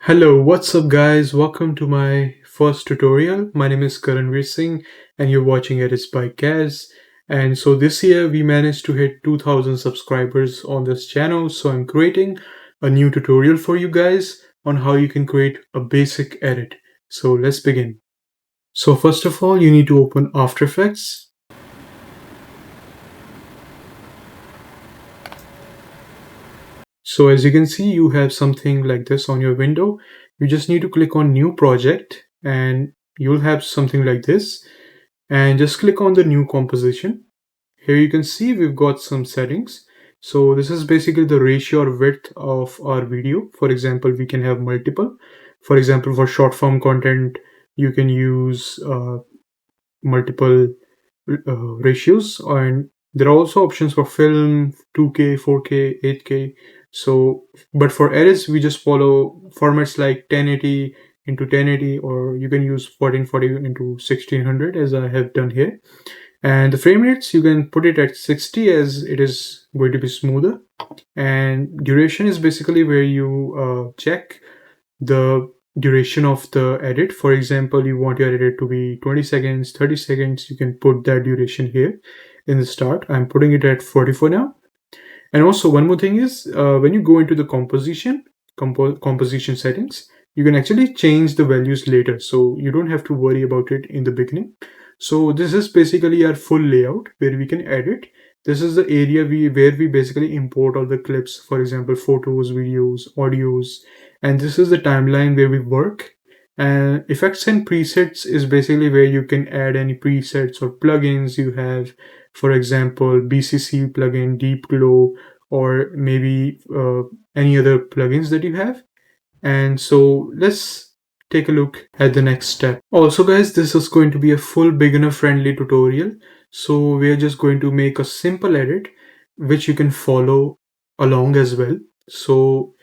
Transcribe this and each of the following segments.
Hello, what's up guys? Welcome to my first tutorial. My name is Karanveer Singh and you're watching Edits by Kaz. And so this year we managed to hit 2000 subscribers on this channel. So I'm creating a new tutorial for you guys on how you can create a basic edit. So let's begin. So first of all, you need to open After Effects. So as you can see, you have something like this on your window. You just need to click on New Project and you'll have something like this. And just click on the new composition. Here you can see we've got some settings. So this is basically the ratio or width of our video. For example, we can have multiple. For example, for short form content, you can use multiple ratios, and there are also options for film 2K, 4K, 8K. So but for edits we just follow formats like 1080 into 1080, or you can use 1440 into 1600 as I have done here. And the frame rates, you can put it at 60 as it is going to be smoother. And duration is basically where you check the duration of the edit. For example, you want your edit to be 20 seconds, 30 seconds, you can put that duration here in the start. I'm putting it at 44 now. And also one more thing is when you go into the composition settings, you can actually change the values later, so you don't have to worry about it in the beginning. So this is basically our full layout where we can edit. This is the area where we basically import all the clips, for example, photos, videos, audios, and this is the timeline where we work. And effects and presets is basically where you can add any presets or plugins you have. For example, BCC plugin, Deep Glow, or maybe any other plugins that you have. And so let's take a look at the next step. Also guys, this is going to be a full beginner friendly tutorial. So we're just going to make a simple edit which you can follow along as well. So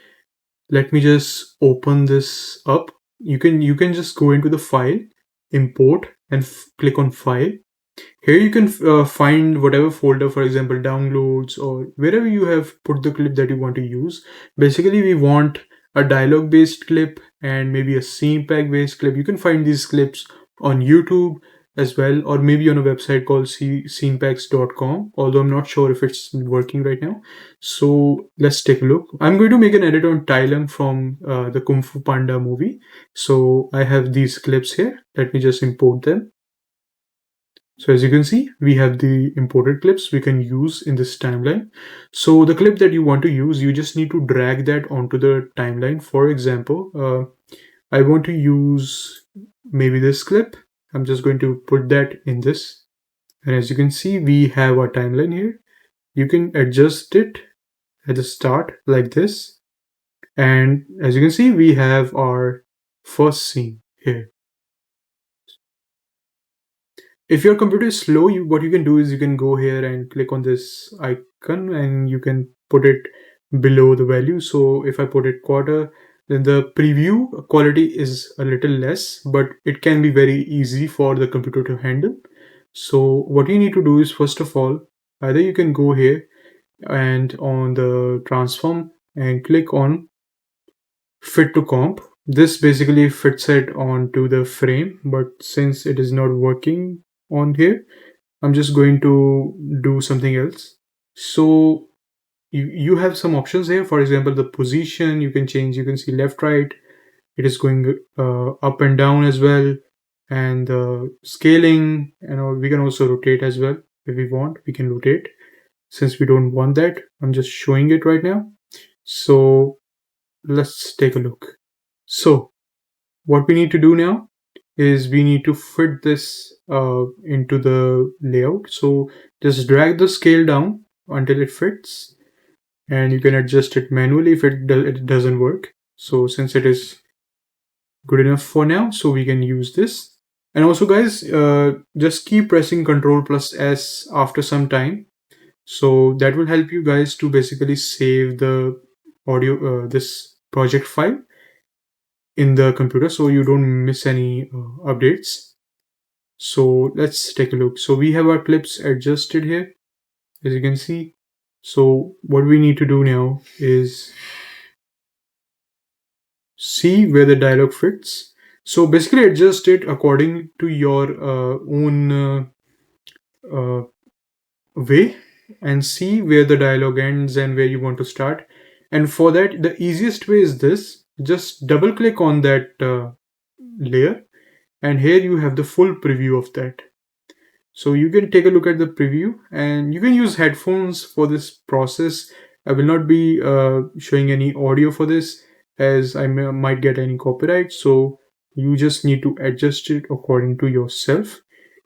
let me just open this up. You can just go into the file, import, and click on file. Here you can find whatever folder, for example, downloads, or wherever you have put the clip that you want to use. Basically, we want a dialogue based clip and maybe a scene pack based clip. You can find these clips on YouTube as well, or maybe on a website called scenepacks.com, although I'm not sure if it's working right now. So let's take a look. I'm going to make an edit on Tai Lung from the Kung Fu Panda movie. So I have these clips here. Let me just import them. So as you can see, we have the imported clips we can use in this timeline. So the clip that you want to use, you just need to drag that onto the timeline. For example, I want to use maybe this clip. I'm just going to put that in this. And as you can see, we have our timeline here. You can adjust it at the start like this. And as you can see, we have our first scene here. If your computer is slow, what you can do is you can go here and click on this icon and you can put it below the value. So if I put it quarter, then the preview quality is a little less, but it can be very easy for the computer to handle. So what you need to do is, first of all, either you can go here and on the transform and click on fit to comp. This basically fits it onto the frame, but since it is not working on here, I'm just going to do something else. So you have some options here. For example, the position you can change. You can see left, right. It is going up and down as well, and scaling. And we can also rotate as well if we want. We can rotate. Since we don't want that, I'm just showing it right now. So let's take a look. So what we need to do now is we need to fit this into the layout. So just drag the scale down until it fits, and you can adjust it manually if it doesn't work. So since it is good enough for now, so we can use this. And also guys, just keep pressing Ctrl+S after some time. So that will help you guys to basically save the audio, this project file in the computer, so you don't miss any updates. So let's take a look. So we have our clips adjusted here, as you can see. So what we need to do now is, see where the dialog fits. So basically adjust it according to your own uh, way, and see where the dialog ends and where you want to start. And for that, the easiest way is this: just double click on that layer, and here you have the full preview of that. So you can take a look at the preview, and you can use headphones for this process. I will not be showing any audio for this, as might get any copyright. So you just need to adjust it according to yourself.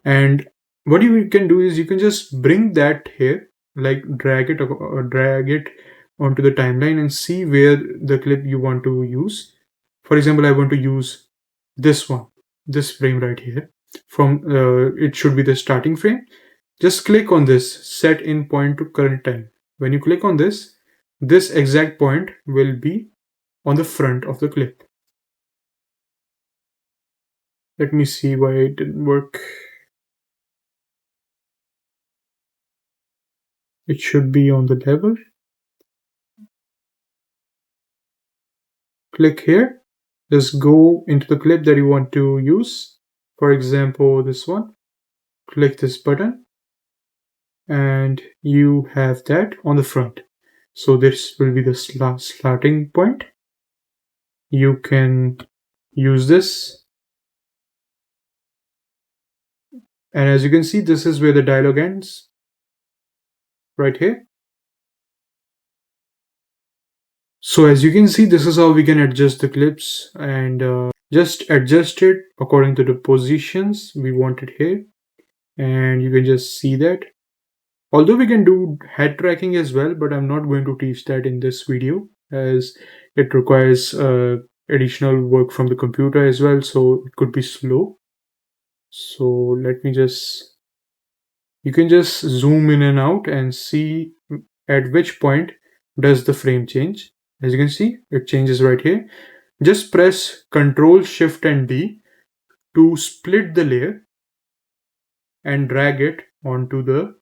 And what you can do is you can just bring that here, like drag it onto the timeline and see where the clip you want to use. For example, I want to use this one, this frame right here. From it should be the starting frame. Just click on this set in point to current time. When you click on this, this exact point will be on the front of the clip. Let me see why it didn't work. It should be on the level. Click here. Just go into the clip that you want to use. For example, this one. Click this button, and you have that on the front. So this will be the starting point. You can use this, and as you can see, this is where the dialog ends, right here. So as you can see, this is how we can adjust the clips, and just adjust it according to the positions we want it here, and you can just see that. Although we can do head tracking as well, but I'm not going to teach that in this video, as it requires additional work from the computer as well, so it could be slow. So let me just, you can just zoom in and out and see at which point does the frame change. As you can see, it changes right here. Just press Ctrl Shift and D to split the layer and drag it onto the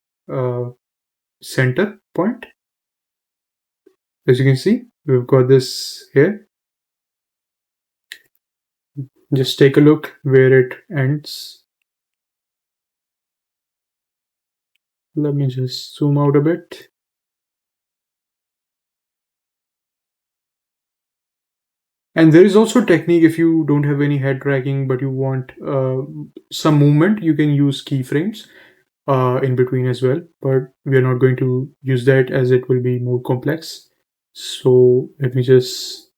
center point. As you can see, we've got this here. Just take a look where it ends. Let me just zoom out a bit. And there is also a technique, if you don't have any head tracking but you want some movement, you can use keyframes in between as well. But we are not going to use that as it will be more complex. So let me just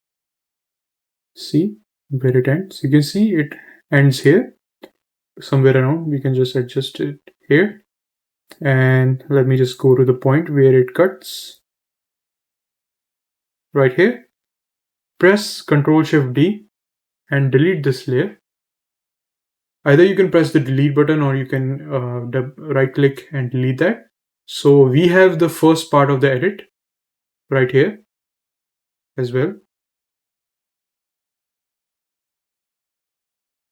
see where it ends. You can see it ends here, somewhere around. We can just adjust it here. And let me just go to the point where it cuts. Right here. Press Ctrl Shift D and delete this layer. Either you can press the delete button, or you can right click and delete that. So we have the first part of the edit right here as well.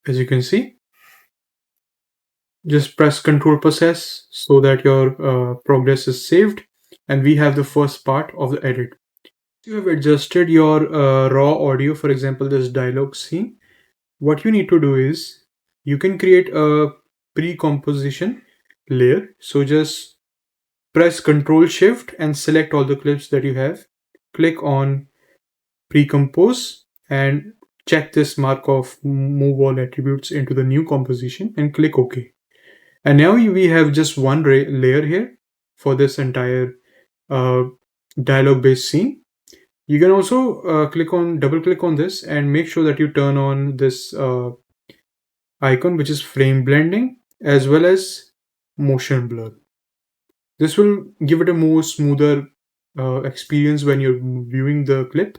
As you can see, just press Ctrl plus S so that your progress is saved, and we have the first part of the edit. You have adjusted your raw audio, for example, this dialogue scene. What you need to do is you can create a pre-composition layer. So just press Ctrl Shift and select all the clips that you have. Click on pre-compose and check this mark of move all attributes into the new composition and click OK. And now we have just one layer here for this entire dialogue based scene. You can also double click on this and make sure that you turn on this icon, which is frame blending, as well as motion blur. This will give it a more smoother experience when you're viewing the clip.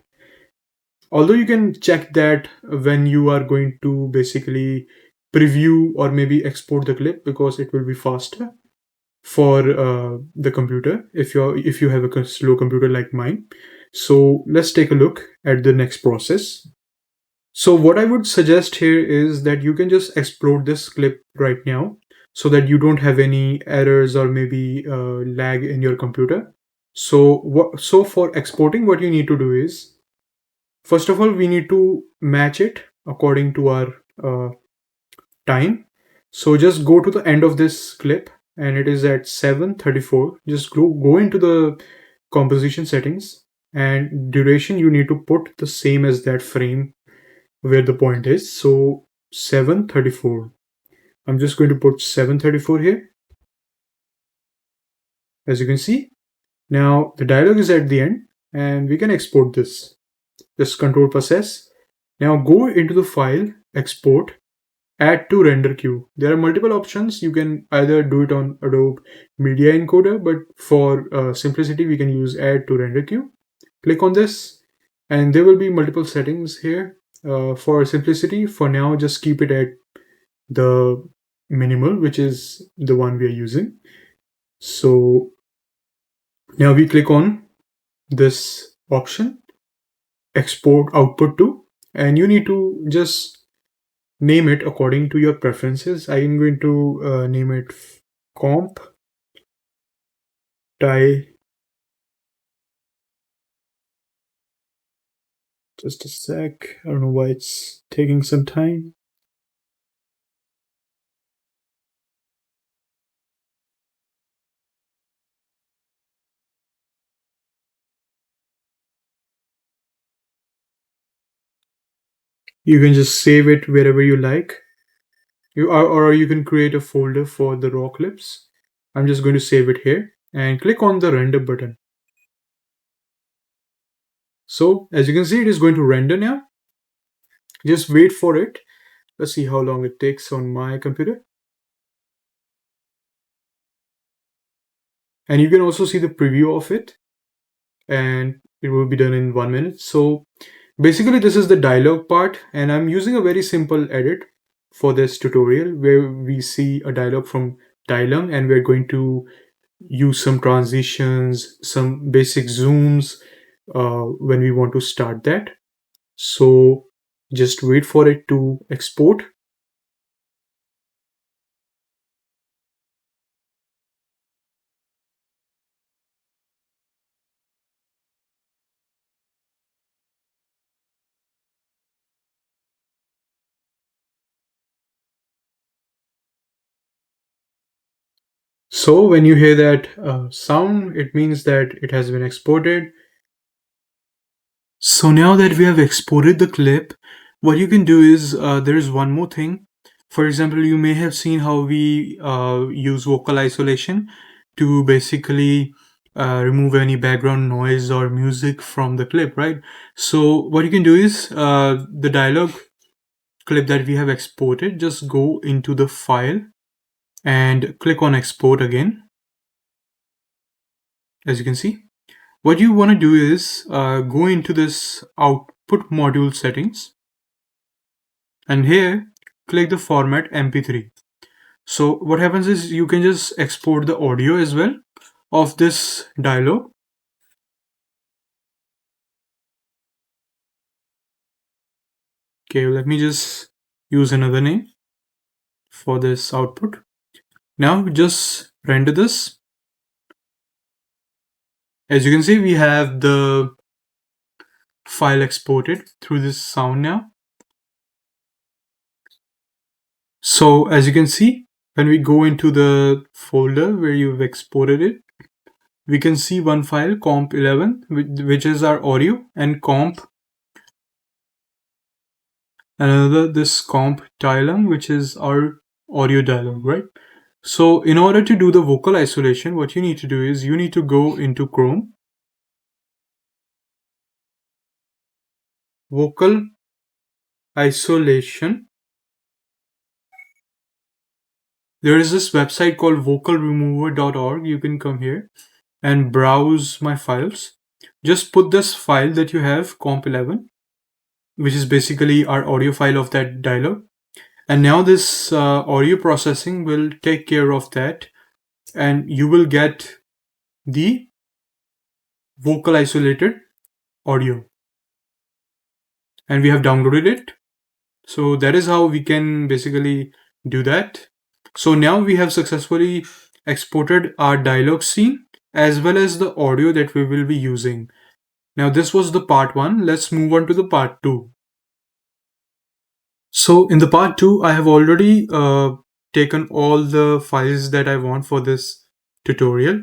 Although you can check that when you are going to basically preview or maybe export the clip, because it will be faster for the computer if you have a slow computer like mine. So let's take a look at the next process. So what I would suggest here is that you can just explode this clip right now, so that you don't have any errors or maybe lag in your computer. So for exporting, what you need to do is First of all, we need to match it according to our uh, time. So just go to the end of this clip and it is at 7:34. Just go into the composition settings, and duration you need to put the same as that frame where the point is. So 7:34. I'm just going to put 7:34 here. As you can see, now the dialog is at the end and we can export this. Just control plus S. Now go into the file, export, add to render queue. There are multiple options. You can either do it on Adobe Media Encoder, but for simplicity, we can use add to render queue. Click on this and there will be multiple settings here. For simplicity, for now, just keep it at the minimal, which is the one we are using. So now we click on this option, export output to, and you need to just name it according to your preferences. I am going to name it comp tie. Just a sec. I don't know why it's taking some time. You can just save it wherever you like. Or you can create a folder for the raw clips. I'm just going to save it here and click on the render button. So as you can see, it is going to render now. Just wait for it. Let's see how long it takes on my computer. And you can also see the preview of it, and it will be done in 1 minute. So basically this is the dialog part, and I'm using a very simple edit for this tutorial where we see a dialog from Dialog, and we're going to use some transitions, some basic zooms when we want to start that. So just wait for it to export. So when you hear that sound, it means that it has been exported. So now that we have exported the clip, what you can do is there is one more thing. For example, you may have seen how we use vocal isolation to basically remove any background noise or music from the clip, right? So what you can do is the dialog clip that we have exported, just go into the file and click on export again. As you can see, what you want to do is go into this output module settings, and here click the format MP3. So what happens is you can just export the audio as well of this dialog. Okay, let me just use another name for this output. Now just render this. As you can see, we have the file exported through this sound now. So as you can see, when we go into the folder where you've exported it, we can see one file comp11, which is our audio, and comp another, this comp dialog, which is our audio dialog, right? So in order to do the vocal isolation, what you need to do is you need to go into Chrome, vocal isolation. There is this website called vocalremover.org. You can come here and browse my files. Just put this file that you have, comp11, which is basically our audio file of that dialog. And now this audio processing will take care of that, and you will get the vocal isolated audio. And we have downloaded it. So that is how we can basically do that. So now we have successfully exported our dialog scene as well as the audio that we will be using. Now this was the part one. Let's move on to the part two. So in the part two, I have already taken all the files that I want for this tutorial,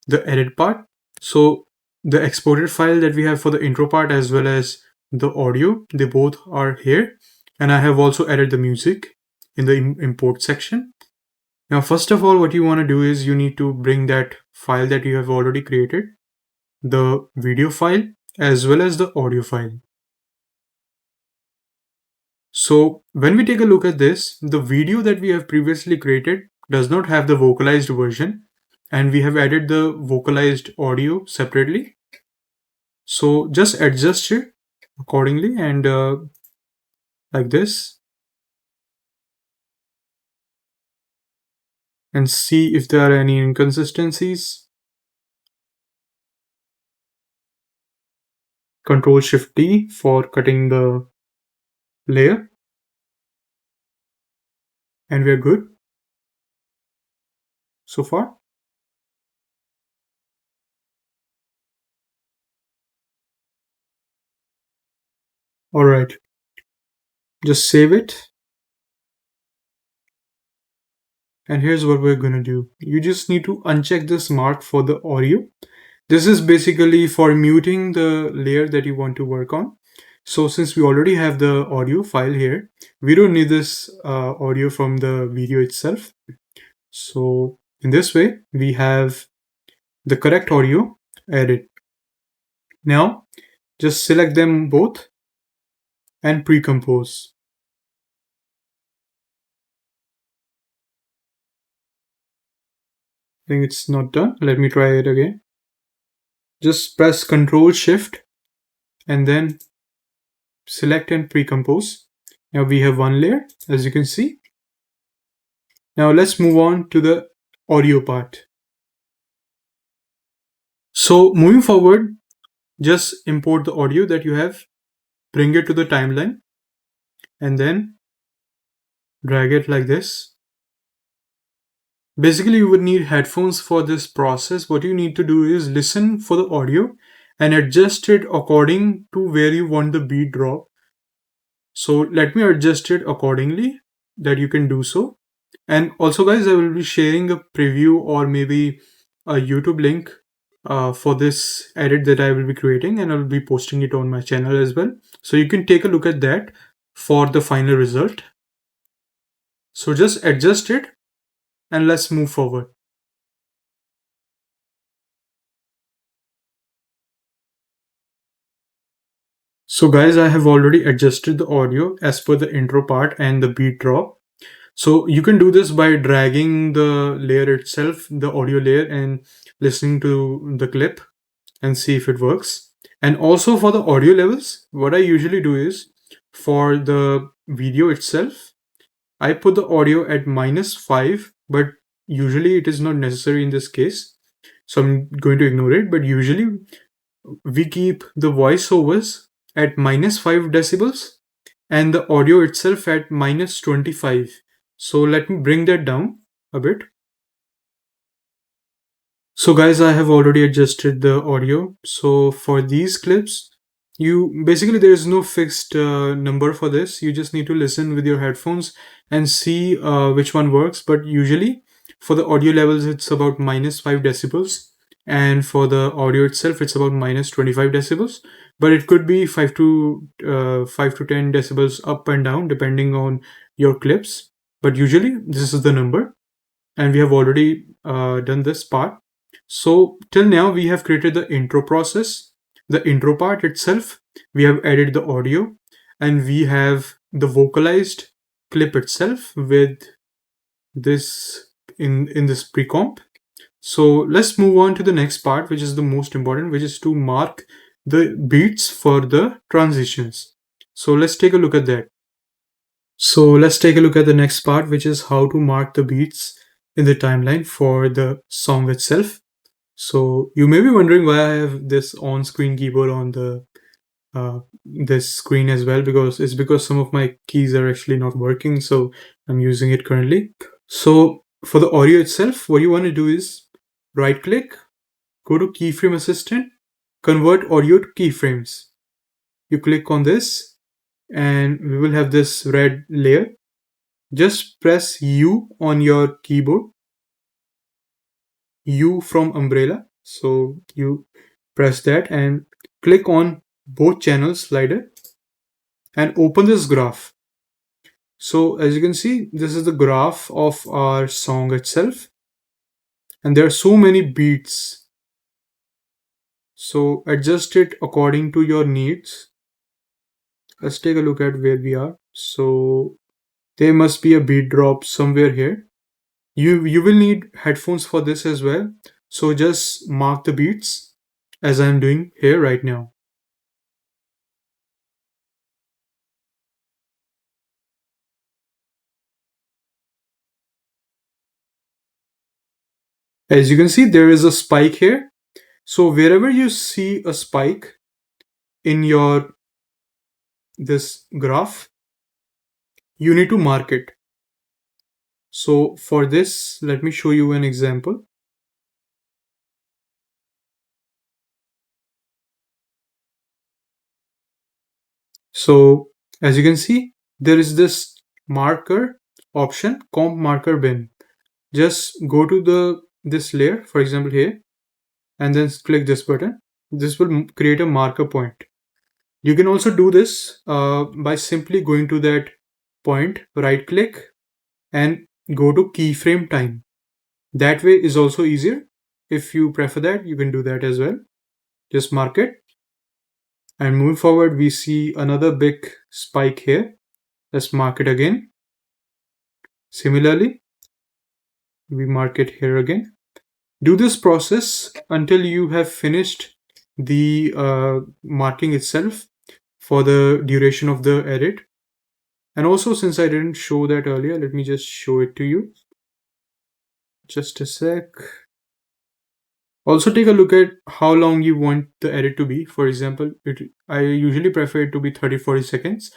the edit part. So the exported file that we have for the intro part as well as the audio, they both are here. And I have also added the music in the import section. Now, first of all, what you want to do is you need to bring that file that you have already created, the video file as well as the audio file. So when we take a look at this, the video that we have previously created does not have the vocalized version, and we have added the vocalized audio separately. So just adjust it accordingly and like this, and see if there are any inconsistencies. Control Shift T for cutting the layer, and we are good so far. All right, just save it. And here's what we're gonna do. You just need to uncheck this mark for the audio. This is basically for muting the layer that you want to work on. So since we already have the audio file here, we don't need this audio from the video itself. So in this way, we have the correct audio added. Now, just select them both and pre-compose. I think it's not done. Let me try it again. Just press Control Shift and then select and pre-compose. Now we have one layer, as you can see. Now let's move on to the audio part. So moving forward, just import the audio that you have, bring it to the timeline, and then drag it like this. Basically, you would need headphones for this process. What you need to do is listen for the audio and adjust it according to where you want the beat drop. So let me adjust it accordingly that you can do so. And also guys, I will be sharing a preview or maybe a YouTube link for this edit that I will be creating, and I will be posting it on my channel as well. So you can take a look at that for the final result. So just adjust it and let's move forward. So guys, I have already adjusted the audio as per the intro part and the beat drop. So you can do this by dragging the layer itself, the audio layer, and listening to the clip and see if it works. And also for the audio levels, what I usually do is for the video itself, I put the audio at -5, but usually it is not necessary in this case. So I'm going to ignore it, but usually we keep the voiceovers at -5 decibels and the audio itself at -25. So let me bring that down a bit. So guys, I have already adjusted the audio. So for these clips, you basically there is no fixed number for this. You just need to listen with your headphones and see which one works. But usually for the audio levels, it's about -5 decibels. And for the audio itself, it's about -25 decibels. But it could be 5 to 10 decibels up and down depending on your clips. But usually this is the number. And we have already done this part. So till now we have created the intro process, the intro part itself, we have added the audio, and we have the vocalized clip itself with this in this pre-comp. So let's move on to the next part, which is the most important, which is to mark the beats for the transitions. So let's take a look at that. So let's take a look at the next part, which is how to mark the beats in the timeline for the song itself. So you may be wondering why I have this on-screen keyboard on the this screen as well, because it's because some of my keys are actually not working, so I'm using it currently. So for the audio itself, what you want to do is right click, go to keyframe assistant, convert audio to keyframes. You click on this and we will have this red layer. Just press U on your keyboard, U from umbrella. So you press that and click on both channels slider and open this graph. So as you can see, this is the graph of our song itself, and there are so many beats. So adjust it according to your needs. Let's take a look at where we are. So there must be a beat drop somewhere here. You will need headphones for this as well. So just mark the beats as I'm doing here right now. As you can see, there is a spike here. So wherever you see a spike in your this graph, you need to mark it. So for this, let me show you an example. So as you can see, there is this marker option, comp marker bin. Just go to this layer, for example here, and then click this button. This will create a marker point. You can also do this by simply going to that point, right click, and go to keyframe time. That way is also easier. If you prefer that, you can do that as well. Just mark it. And moving forward, we see another big spike here. Let's mark it again. Similarly, we mark it here again. Do this process until you have finished the marking itself for the duration of the edit. And also, since I didn't show that earlier, let me just show it to you. Just a sec. Also take a look at how long you want the edit to be. For example, I usually prefer it to be 30-40 seconds,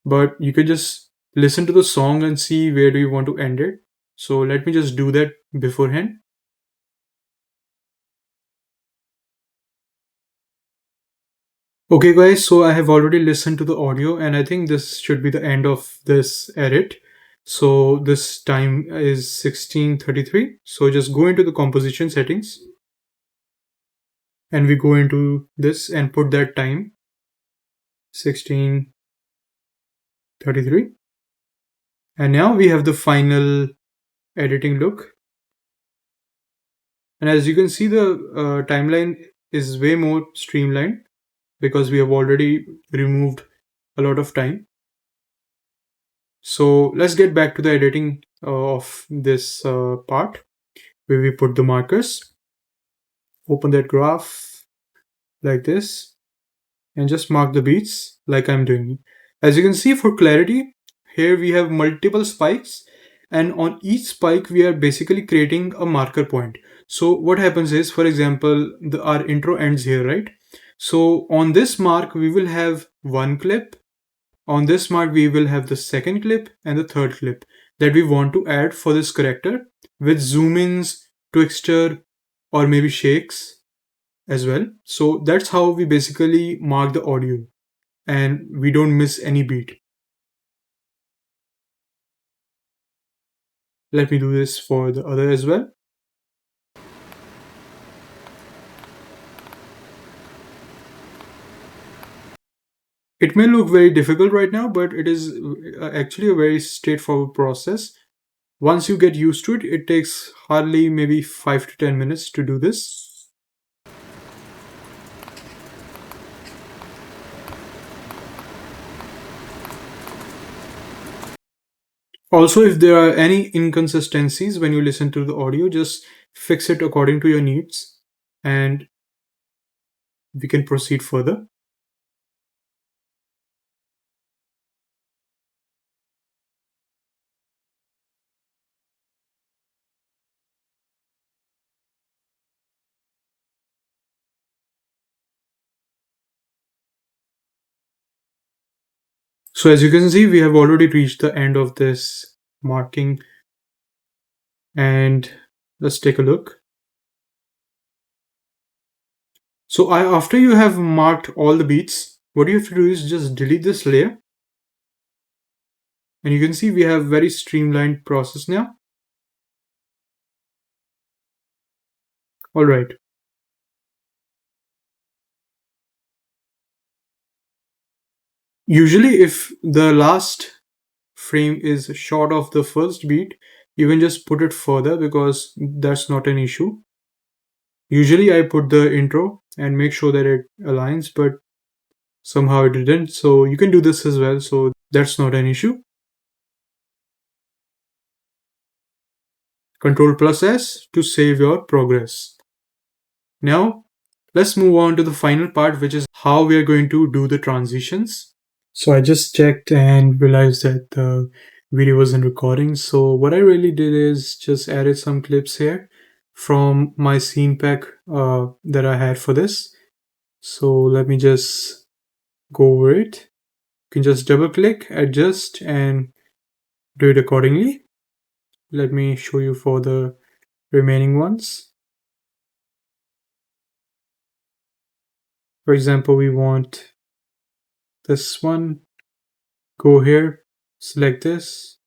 but you could just listen to the song and see where do you want to end it. So let me just do that beforehand. Okay guys, so I have already listened to the audio and I think this should be the end of this edit. So this time is 16:33. So just go into the composition settings and we go into this and put that time 16:33. And now we have the final editing look. And as you can see, the timeline is way more streamlined because we have already removed a lot of time. So let's get back to the editing of this part where we put the markers. Open that graph like this and just mark the beats like I'm doing. As you can see, for clarity, here we have multiple spikes, and on each spike we are basically creating a marker point. So what happens is, for example, our intro ends here, right? So on this mark we will have one clip. On this mark we will have the second clip and the third clip that we want to add for this character with zoom ins, twixter, or maybe shakes as well. So that's how we basically mark the audio and we don't miss any beat. Let me do this for the other as well. It may look very difficult right now, but it is actually a very straightforward process. Once you get used to it, it takes hardly maybe 5 to 10 minutes to do this. Also, if there are any inconsistencies when you listen to the audio, just fix it according to your needs and we can proceed further. So as you can see, we have already reached the end of this marking, and let's take a look. So after you have marked all the beats, what you have to do is just delete this layer, and you can see we have very streamlined process now. All right. Usually, if the last frame is short of the first beat, you can just put it further because that's not an issue. Usually, I put the intro and make sure that it aligns, but somehow it didn't. So you can do this as well. So that's not an issue. Control plus S to save your progress. Now, let's move on to the final part, which is how we are going to do the transitions. So I just checked and realized that the video wasn't recording. So what I really did is just added some clips here from my scene pack that I had for this. So let me just go over it. You can just double click, adjust, and do it accordingly. Let me show you for the remaining ones. For example, we want this one. Go here, select this,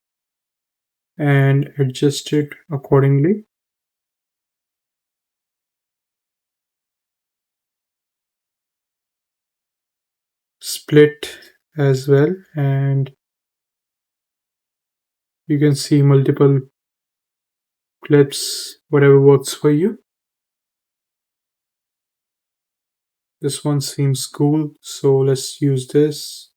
and adjust it accordingly. Split as well, and you can see multiple clips, whatever works for you. This one seems cool, so let's use this.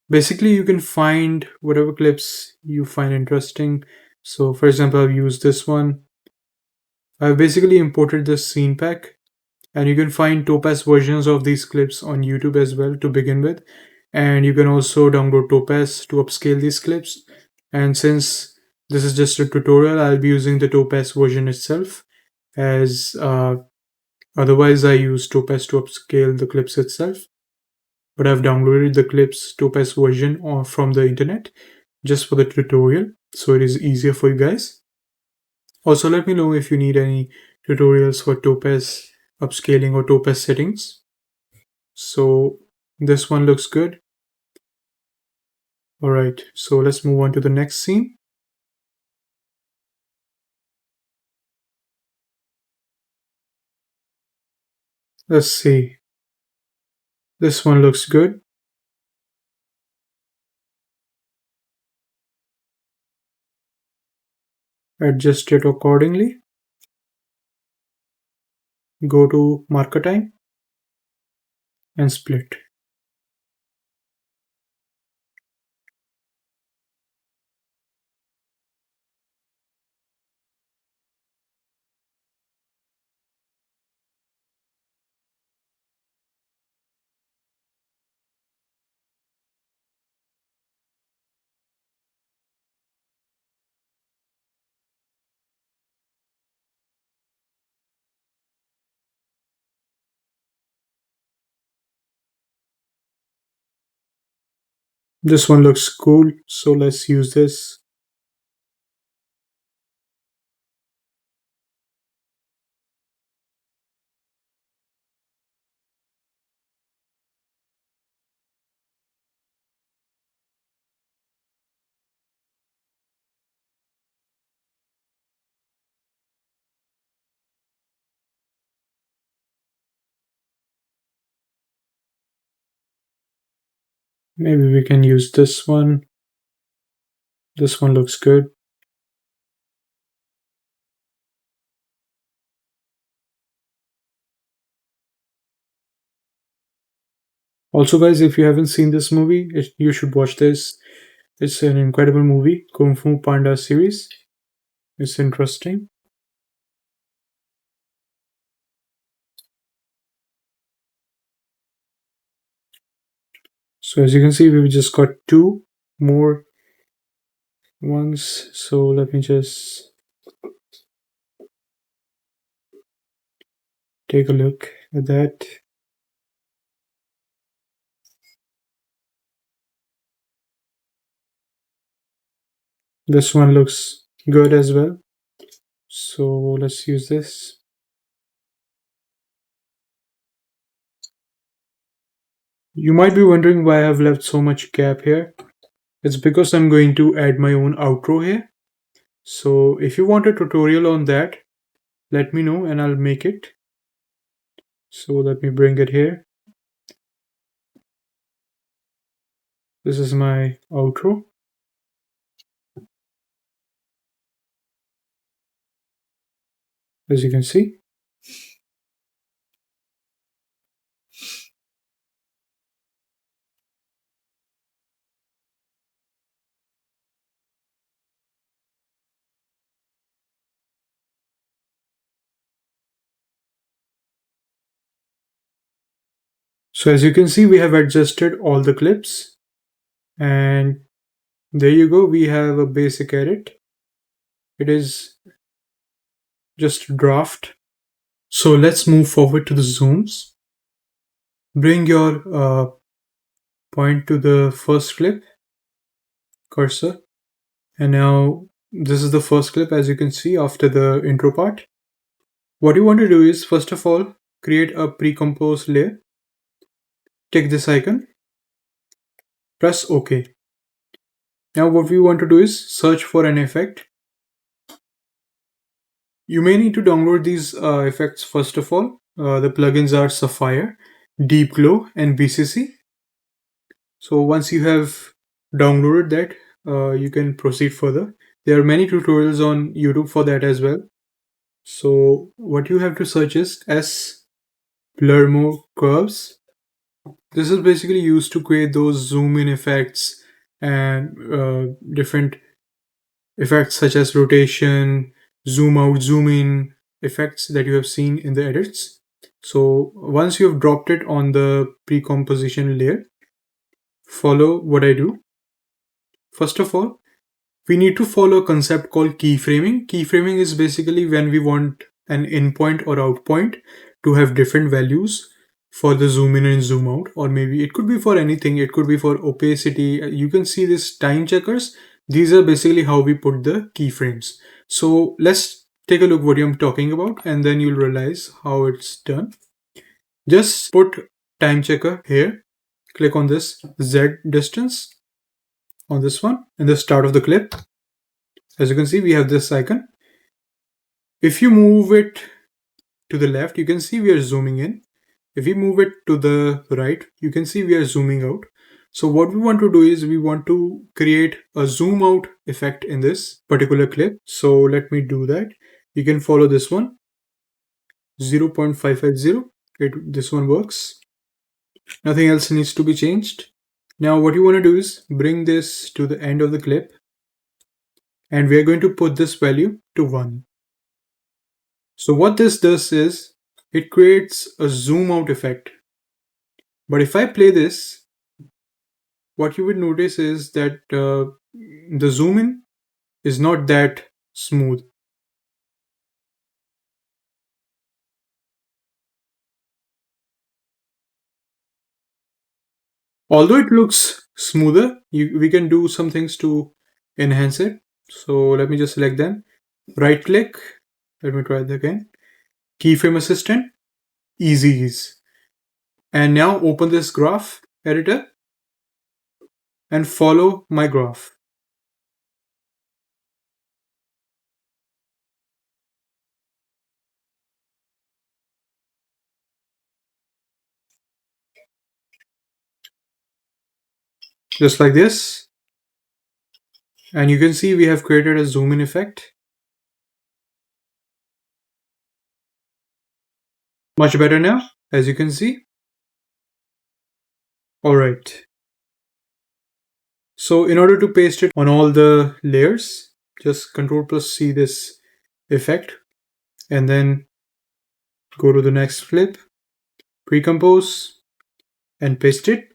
Basically, you can find whatever clips you find interesting. So for example, I've used this one. I've basically imported this scene pack, and you can find Topaz versions of these clips on YouTube as well to begin with. And you can also download Topaz to upscale these clips. And since this is just a tutorial, I'll be using the Topaz version itself, as otherwise I use Topaz to upscale the clips itself. But I've downloaded the clips Topaz version from the internet just for the tutorial, so it is easier for you guys. Also, let me know if you need any tutorials for Topaz upscaling or Topaz settings. So this one looks good. All right, so let's move on to the next scene. Let's see. This one looks good. Adjust it accordingly. Go to marker time and split. This one looks cool, so let's use this. Maybe we can use this one. This one looks good. Also, guys, if you haven't seen this movie, you should watch this. It's an incredible movie, Kung Fu Panda series. It's interesting. So as you can see, we've just got two more ones. So let me just take a look at that. This one looks good as well. So let's use this. You might be wondering why I've left so much gap here. It's because I'm going to add my own outro here. So if you want a tutorial on that, let me know and I'll make it. So let me bring it here. This is my outro. As you can see. So as you can see, we have adjusted all the clips, and there you go. We have a basic edit. It is just draft. So let's move forward to the zooms. Bring your point to the first clip, cursor. And now this is the first clip, as you can see, after the intro part. What you want to do is, first of all, create a pre-composed layer. Take this icon, press OK. Now what we want to do is search for an effect. You may need to download these effects first of all. The plugins are Sapphire, Deep Glow, and BCC. So once you have downloaded that, you can proceed further. There are many tutorials on YouTube for that as well. So what you have to search is S Blur More Curves. This is basically used to create those zoom in effects and different effects such as rotation, zoom out, zoom in effects that you have seen in the edits. So once you have dropped it on the pre-composition layer, follow what I do. First of all, we need to follow a concept called keyframing. Keyframing is basically when we want an in point or out point to have different values for the zoom in and zoom out, or maybe it could be for anything. It could be for opacity. You can see this time checkers. These are basically how we put the keyframes. So let's take a look what I'm talking about, and then you'll realize how it's done. Just put time checker here. Click on this Z distance on this one in the start of the clip. As you can see, we have this icon. If you move it to the left, you can see we are zooming in. If we move it to the right, you can see we are zooming out. So what we want to do is we want to create a zoom out effect in this particular clip. So let me do that. You can follow this one, 0.550. This one works. Nothing else needs to be changed. Now what you want to do is bring this to the end of the clip, and we are going to put this value to 1. So what this does is it creates a zoom out effect. But if I play this, what you would notice is that the zoom in is not that smooth. Although it looks smoother, we can do some things to enhance it. So let me just select them. Right click. Let me try that again. Keyframe assistant. Easy ease. And now open this graph editor and follow my graph. Just like this. And you can see we have created a zoom in effect. Much better now, as you can see. All right. So in order to paste it on all the layers, just Control plus C this effect, and then go to the next clip, pre-compose, and paste it.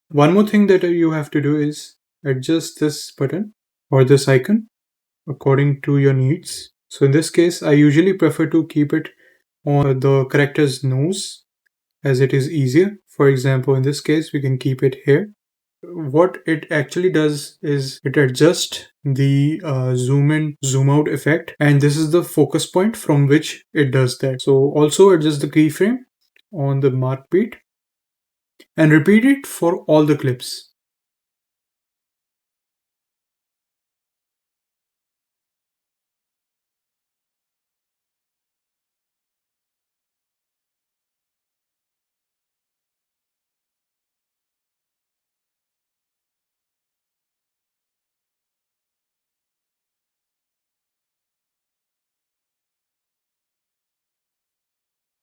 One more thing that you have to do is adjust this button or this icon according to your needs. So in this case, I usually prefer to keep it on the character's nose as it is easier. For example, in this case, we can keep it here. What it actually does is it adjusts the zoom in zoom out effect, and this is the focus point from which it does that. So also adjust the keyframe on the mark beat. and repeat it for all the clips.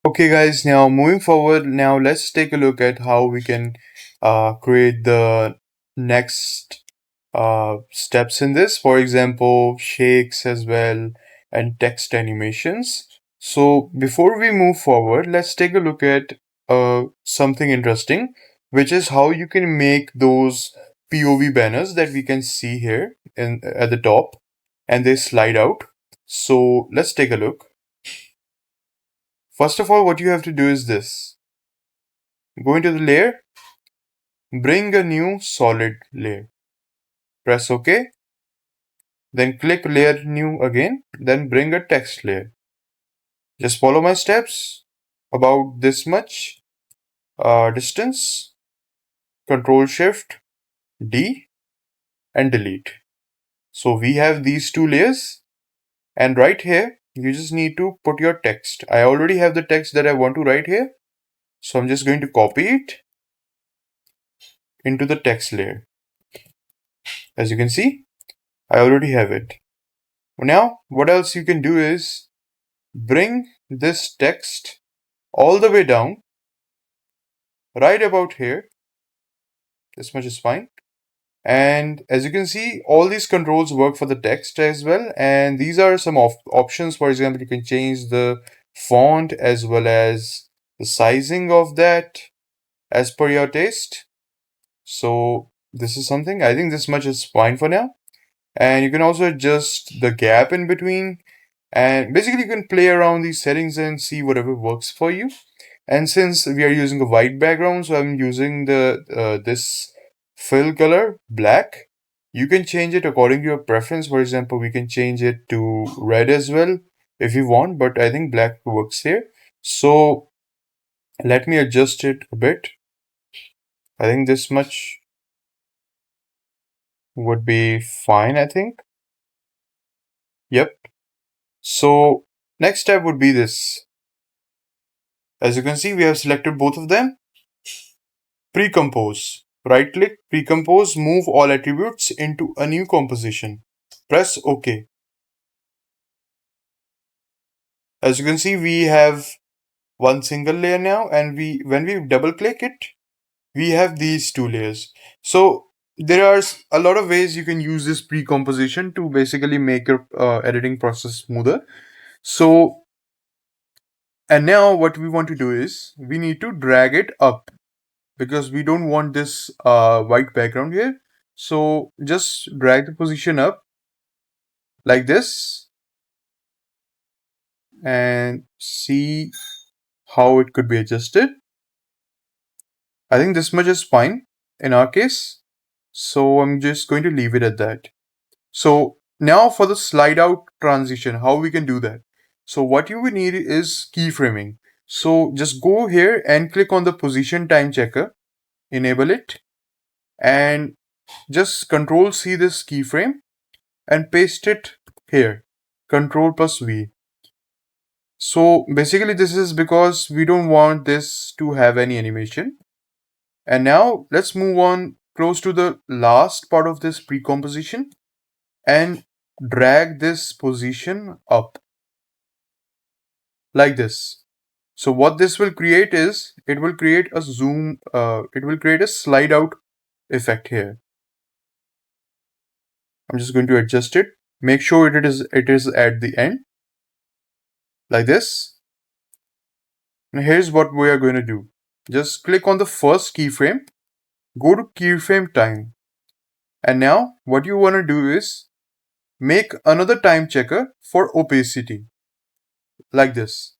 Okay, guys, now moving forward, now let's take a look at how we can create the next steps in this. For example, shakes as well and text animations. So before we move forward, let's take a look at something interesting, which is how you can make those POV banners that we can see here at the top, and they slide out. So let's take a look. First of all, what you have to do is this. Go into the layer, bring a new solid layer. Press OK, then click layer new again, then bring a text layer. Just follow my steps about this much distance, Control Shift D and delete. So we have these two layers, and right here you just need to put your text. I already have the text that I want to write here, so I'm just going to copy it into the text layer. As you can see, I already have it. Now, what else you can do is bring this text all the way down, right about here. This much is fine. And as you can see, all these controls work for the text as well. And these are some options. For example, you can change the font as well as the sizing of that as per your taste. So this is something, I think this much is fine for now. And you can also adjust the gap in between. And basically, you can play around these settings and see whatever works for you. And since we are using a white background, so I'm using the this fill color black. You can change it according to your preference. For example, we can change it to red as well if you want, but I think black works here. So let me adjust it a bit. I think this much would be fine, I think. Yep. So next step would be this. As you can see, we have selected both of them. Pre-compose. Right click, pre-compose, move all attributes into a new composition. Press OK. As you can see, we have one single layer now, and when we double click it, we have these two layers. So there are a lot of ways you can use this pre-composition to basically make your editing process smoother. So, and now what we want to do is we need to drag it up, because we don't want this white background here. So just drag the position up like this and see how it could be adjusted. I think this much is fine in our case. So I'm just going to leave it at that. So now for the slide out transition, how we can do that. So what you will need is keyframing. So just go here and click on the position time checker, enable it, and just Control C this keyframe and paste it here. Control plus V. So basically this is because we don't want this to have any animation. And now let's move on close to the last part of this pre-composition and drag this position up like this. So what this will create is, it will create a zoom, it will create a slide out effect here. I'm just going to adjust it. Make sure it is at the end like this. And here's what we are going to do. Just click on the first keyframe, go to keyframe time. And now what you want to do is make another time checker for opacity like this.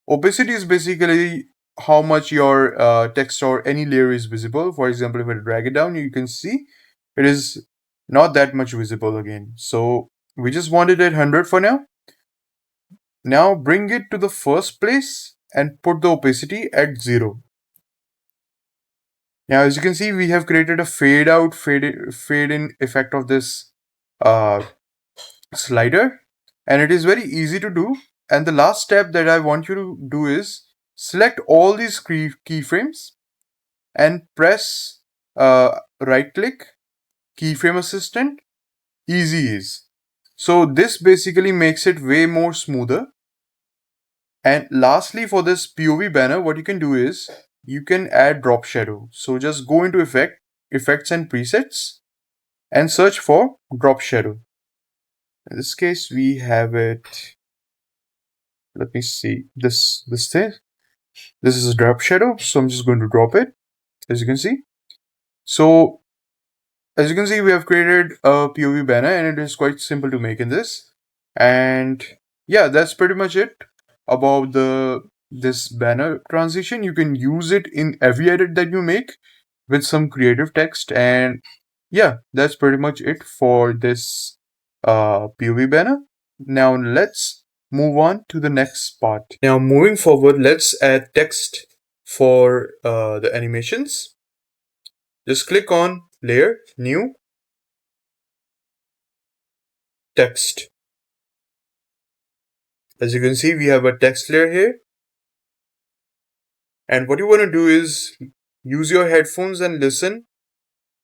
Opacity is basically how much your text or any layer is visible. For example, if I drag it down, you can see it is not that much visible again. So we just want it at 100 for now. Now bring it to the first place and put the opacity at 0. Now, as you can see, we have created a fade out, fade in effect of this uh, slider, and it is very easy to do. And the last step that I want you to do is select all these keyframes and press right click, keyframe assistant, easy ease. So this basically makes it way more smoother. And lastly, for this POV banner, what you can do is you can add drop shadow. So just go into effects and presets and search for drop shadow. In this case, we have it. Let me see this thing. This is a drop shadow, so I'm just going to drop it. As you can see. So as you can see, we have created a POV banner, and it is quite simple to make in this. And yeah, that's pretty much it about this banner transition. You can use it in every edit that you make with some creative text. And yeah, that's pretty much it for this POV banner. Now let's move on to the next part. Now moving forward, let's add text for the animations. Just click on layer, new, text. As you can see, we have a text layer here. And what you want to do is use your headphones and listen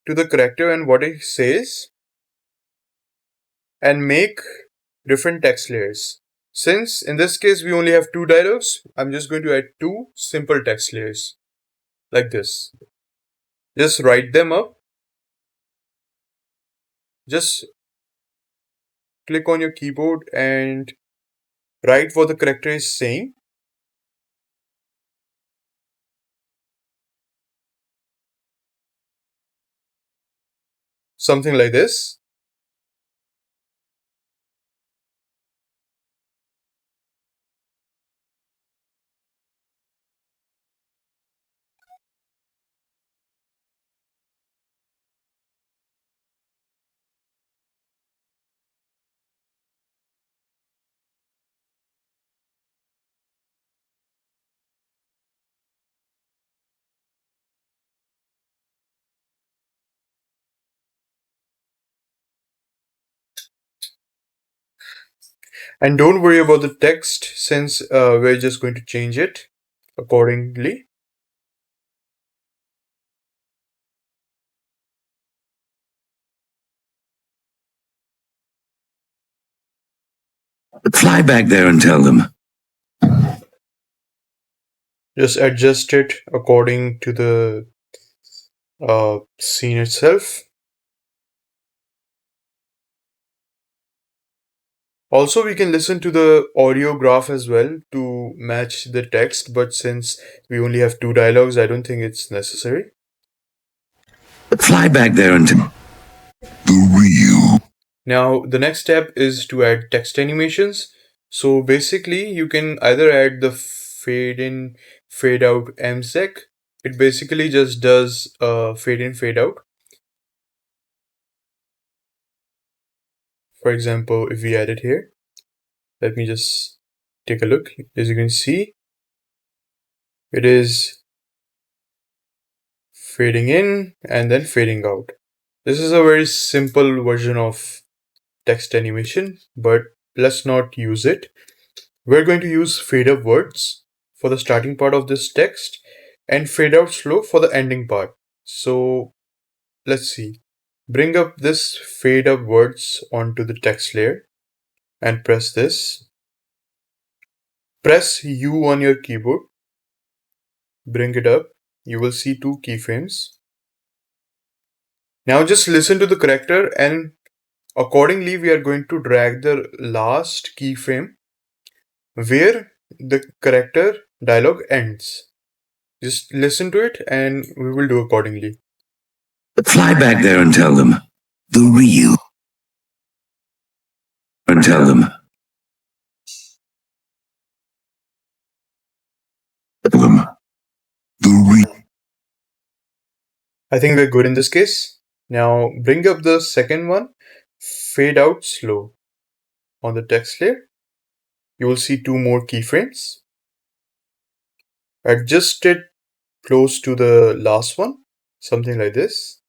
to the character and what it says and make different text layers. Since in this case we only have two dialogues, I'm just going to add two simple text layers like this. Just write them up. Just click on your keyboard and write what the character is saying. Something like this. And don't worry about the text since we're just going to change it accordingly. Fly back there and tell them. Just adjust it according to the scene itself. Also, we can listen to the audio graph as well to match the text, but since we only have two dialogues, I don't think it's necessary. Fly back there and tell the real. Now, the next step is to add text animations. So basically, you can either add the fade in, fade out MSEC. It basically just does fade in, fade out. For example, if we add it here, let me just take a look. As you can see, it is fading in and then fading out. This is a very simple version of text animation, but let's not use it. We're going to use fade up words for the starting part of this text and fade out slow for the ending part. So let's see. Bring up this fade up words onto the text layer and press this. Press U on your keyboard. Bring it up. You will see two keyframes. Now just listen to the character, and accordingly we are going to drag the last keyframe where the character dialogue ends. Just listen to it and we will do accordingly. Fly back there and tell them the real. And tell them. Tell them the real. I think we're good in this case. Now bring up the second one, fade out slow. On the text layer, you will see two more keyframes. Adjust it close to the last one something like this,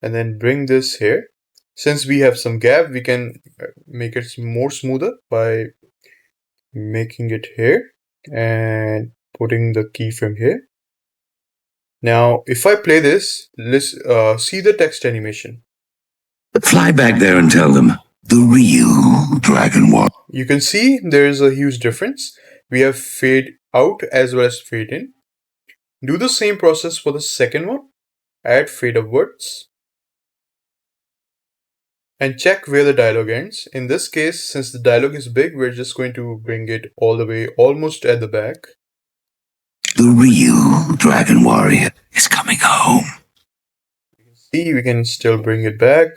and then bring this here. Since we have some gap, we can make it more smoother by making it here and putting the keyframe here. Now, if I play this, let's see the text animation. Fly back there and tell them the real Dragon War. You can see there is a huge difference. We have fade out as well as fade in. Do the same process for the second one. Add fade upwards. And check where the dialogue ends. In this case, since the dialogue is big, we're just going to bring it all the way almost at the back. The real Dragon Warrior is coming home. See, we can still bring it back.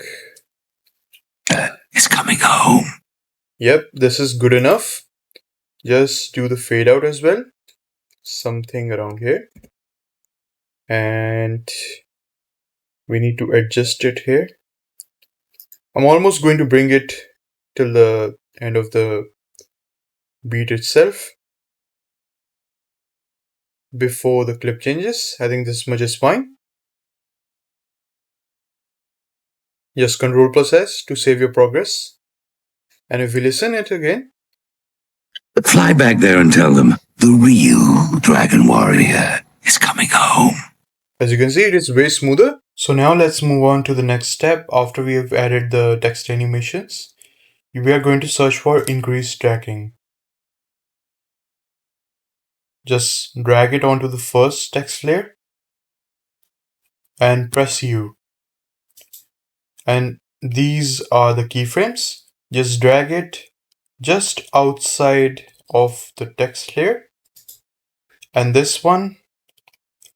Is coming home. Yep, this is good enough. Just do the fade out as well. Something around here. And we need to adjust it here. I'm almost going to bring it till the end of the beat itself before the clip changes. I think this much is fine. Just Ctrl+S to save your progress. And if we listen it again, Fly back there and tell them the real Dragon Warrior is coming home. as you can see, it is way smoother. So now let's move on to the next step. After we have added the text animations, we are going to search for increased tracking. Just drag it onto the first text layer and press U. And these are the keyframes. Just drag it just outside of the text layer. And this one,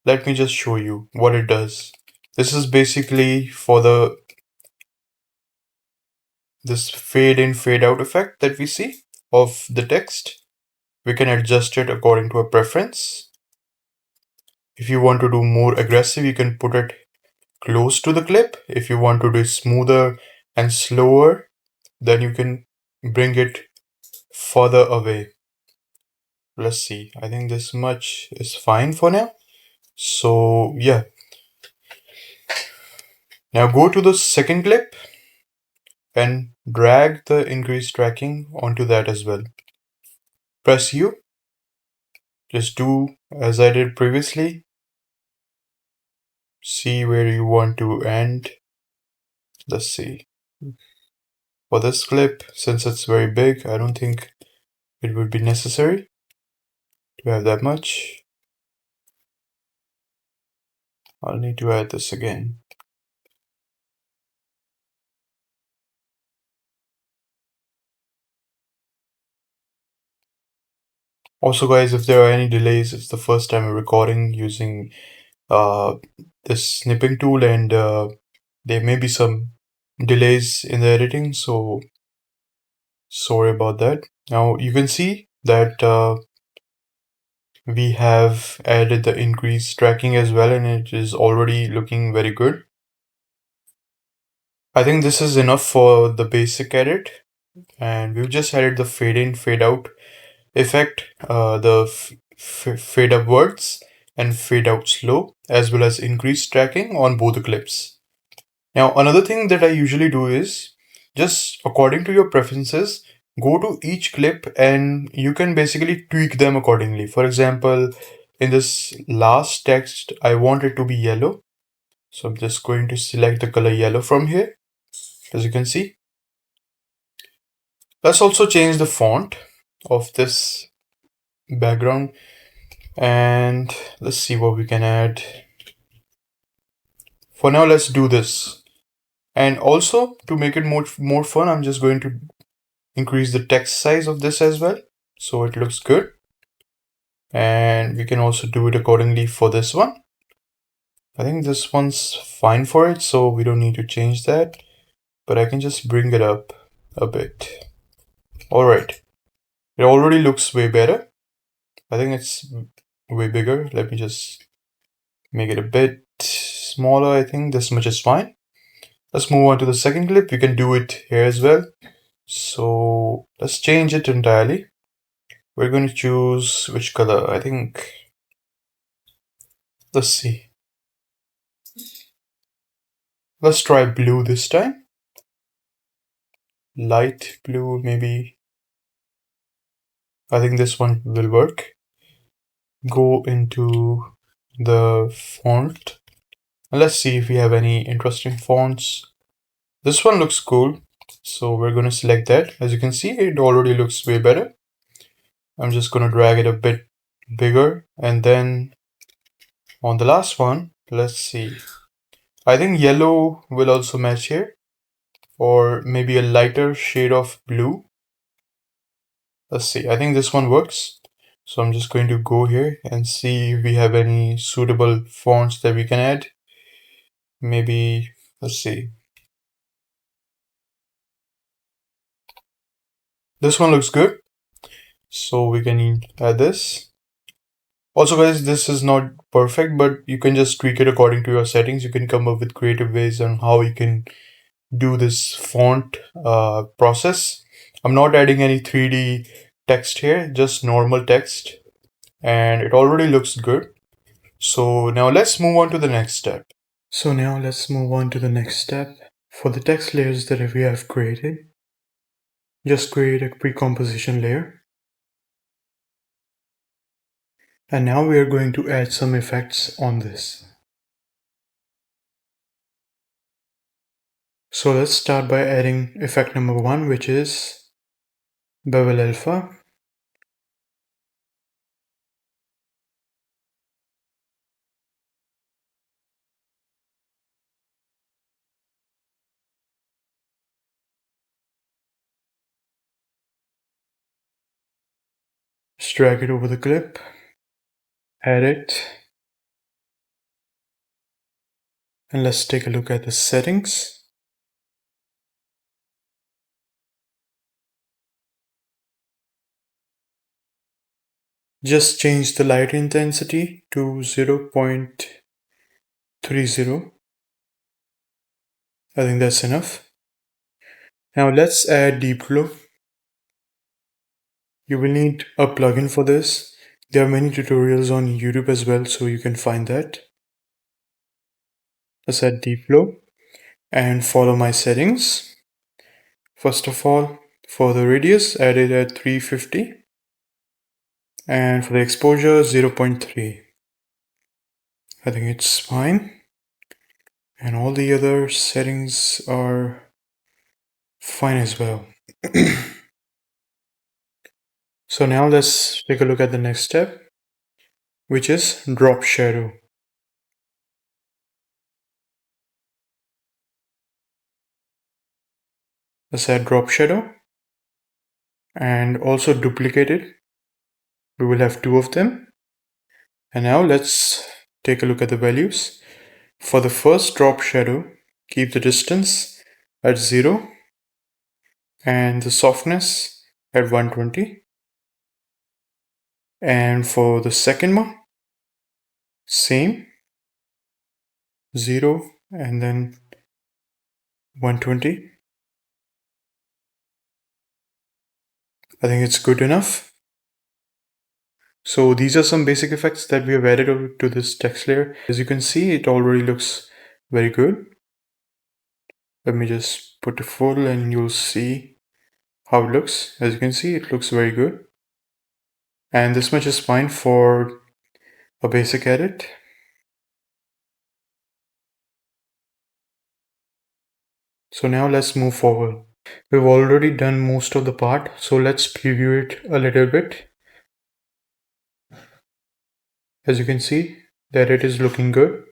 let me just show you what it does. This is basically for this fade in, fade out effect that we see of the text. We can adjust it according to a preference. If you want to do more aggressive, you can put it close to the clip. If you want to do smoother and slower, then you can bring it further away. Let's see. I think this much is fine for now. So yeah. Now go to the second clip and drag the increased tracking onto that as well. Press U. Just do as I did previously. See where you want to end. Let's see. For this clip, since it's very big, I don't think it would be necessary to have that much. I'll need to add this again. Also guys, if there are any delays, it's the first time I'm recording using this snipping tool, and there may be some delays in the editing, so sorry about that. Now you can see that we have added the increased tracking as well, and it is already looking very good. I think this is enough for the basic edit, and we've just added the fade in, fade out effect, the fade upwards and fade out slow, as well as increased tracking on both the clips. Now another thing that I usually do is, just according to your preferences, go to each clip and you can basically tweak them accordingly. For example, in this last text, I want it to be yellow. So I'm just going to select the color yellow from here, as you can see. Let's also change the font of this background, and let's see what we can add. For now, let's do this. And also, to make it more fun, I'm just going to increase the text size of this as well, so it looks good. And we can also do it accordingly for this one. I think this one's fine for it, so we don't need to change that, but I can just bring it up a bit. All right, it already looks way better. I think it's way bigger. Let me just make it a bit smaller. I think this much is fine. Let's move on to the second clip. You can do it here as well. So let's change it entirely. We're going to choose which color? I think, let's see. Let's try blue this time. Light blue, maybe. I think this one will work. Go into the font. Let's see if we have any interesting fonts. This one looks cool, so we're going to select that. As you can see, it already looks way better. I'm just going to drag it a bit bigger, and then on the last one, let's see. I think yellow will also match here, or maybe a lighter shade of blue. Let's see, I think this one works. So I'm just going to go here and see if we have any suitable fonts that we can add. Maybe, let's see. This one looks good. So we can add this. Also guys, this is not perfect, but you can just tweak it according to your settings. You can come up with creative ways on how you can do this font process. I'm not adding any 3D text here, just normal text, and it already looks good. So now let's move on to the next step. So now let's move on to the next step. For the text layers that we have created, just create a pre-composition layer. And now we are going to add some effects on this. So let's start by adding effect number 1, which is bevel alpha. Just drag it over the clip, add it, and let's take a look at the settings. Just change the light intensity to 0.30. I think that's enough. Now let's add deep glow. You will need a plugin for this. There are many tutorials on YouTube as well, so you can find that. Let's add deep glow and follow my settings. First of all, for the radius, add it at 350. And for the exposure, 0.3. I think it's fine. And all the other settings are fine as well. So now let's take a look at the next step, which is drop shadow. Let's add drop shadow and also duplicate it. We will have 2 of them. And now let's take a look at the values. For the first drop shadow, keep the distance at 0 and the softness at 120. And for the second one, same, 0 and then 120. I think it's good enough. So these are some basic effects that we have added to this text layer. As you can see, it already looks very good. Let me just put it full and you'll see how it looks. As you can see, it looks very good. And this much is fine for a basic edit. So now let's move forward. We've already done most of the part, so let's preview it a little bit. As you can see, that it is looking good.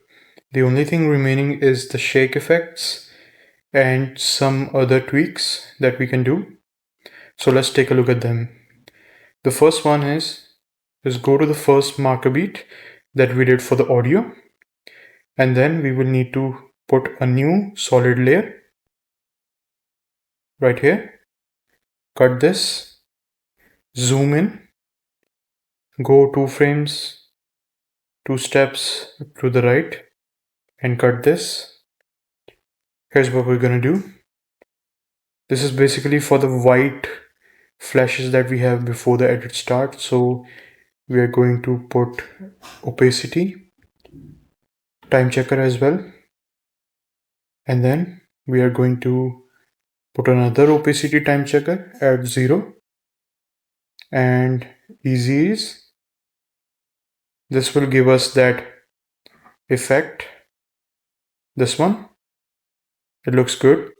The only thing remaining is the shake effects and some other tweaks that we can do. So let's take a look at them. The first one is go to the first marker beat that we did for the audio, and then we will need to put a new solid layer right here. Cut this, zoom in, go 2 frames, 2 steps to the right, and cut this. Here's what we're gonna do. This is basically for the white flashes that we have before the edit starts. So we are going to put opacity, time checker as well. And then we are going to put another opacity time checker at 0. And easy is, this will give us that effect. This one, it looks good.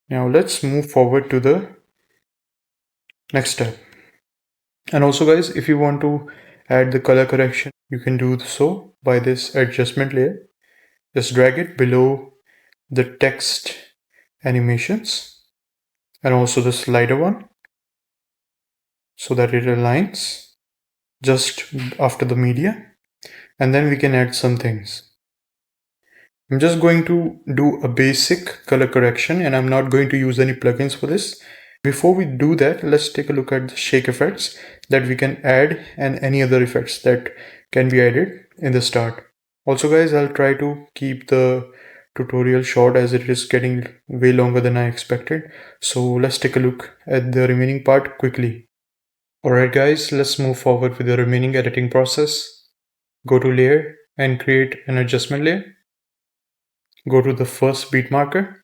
Now let's move forward to the next step. And also guys, if you want to add the color correction, you can do so by this adjustment layer. Just drag it below the text animations and also the slider one so that it aligns just after the media. And then we can add some things. I'm just going to do a basic color correction and I'm not going to use any plugins for this. Before we do that, let's take a look at the shake effects that we can add and any other effects that can be added in the start. Also guys, I'll try to keep the tutorial short as it is getting way longer than I expected. So let's take a look at the remaining part quickly. Alright guys, let's move forward with the remaining editing process. Go to layer and create an adjustment layer. Go to the first beat marker.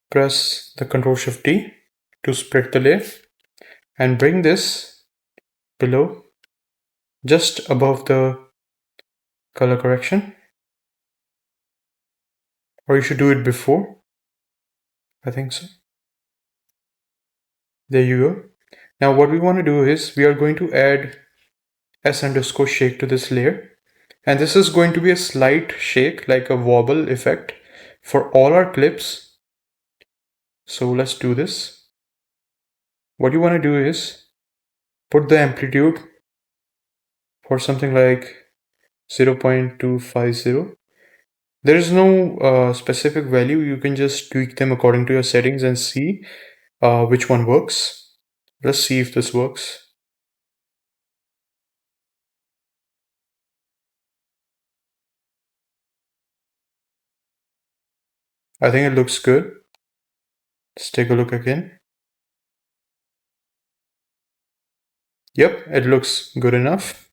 Press the Ctrl+Shift+T to split the layer and bring this below just above the color correction, or you should do it before. I think so. There you go. Now what we want to do is we are going to add s_shake to this layer, and this is going to be a slight shake, like a wobble effect for all our clips. So let's do this. What you want to do is put the amplitude for something like 0.250. There is no specific value. You can just tweak them according to your settings and see which one works. Let's see if this works. I think it looks good. Let's take a look again. Yep, it looks good enough.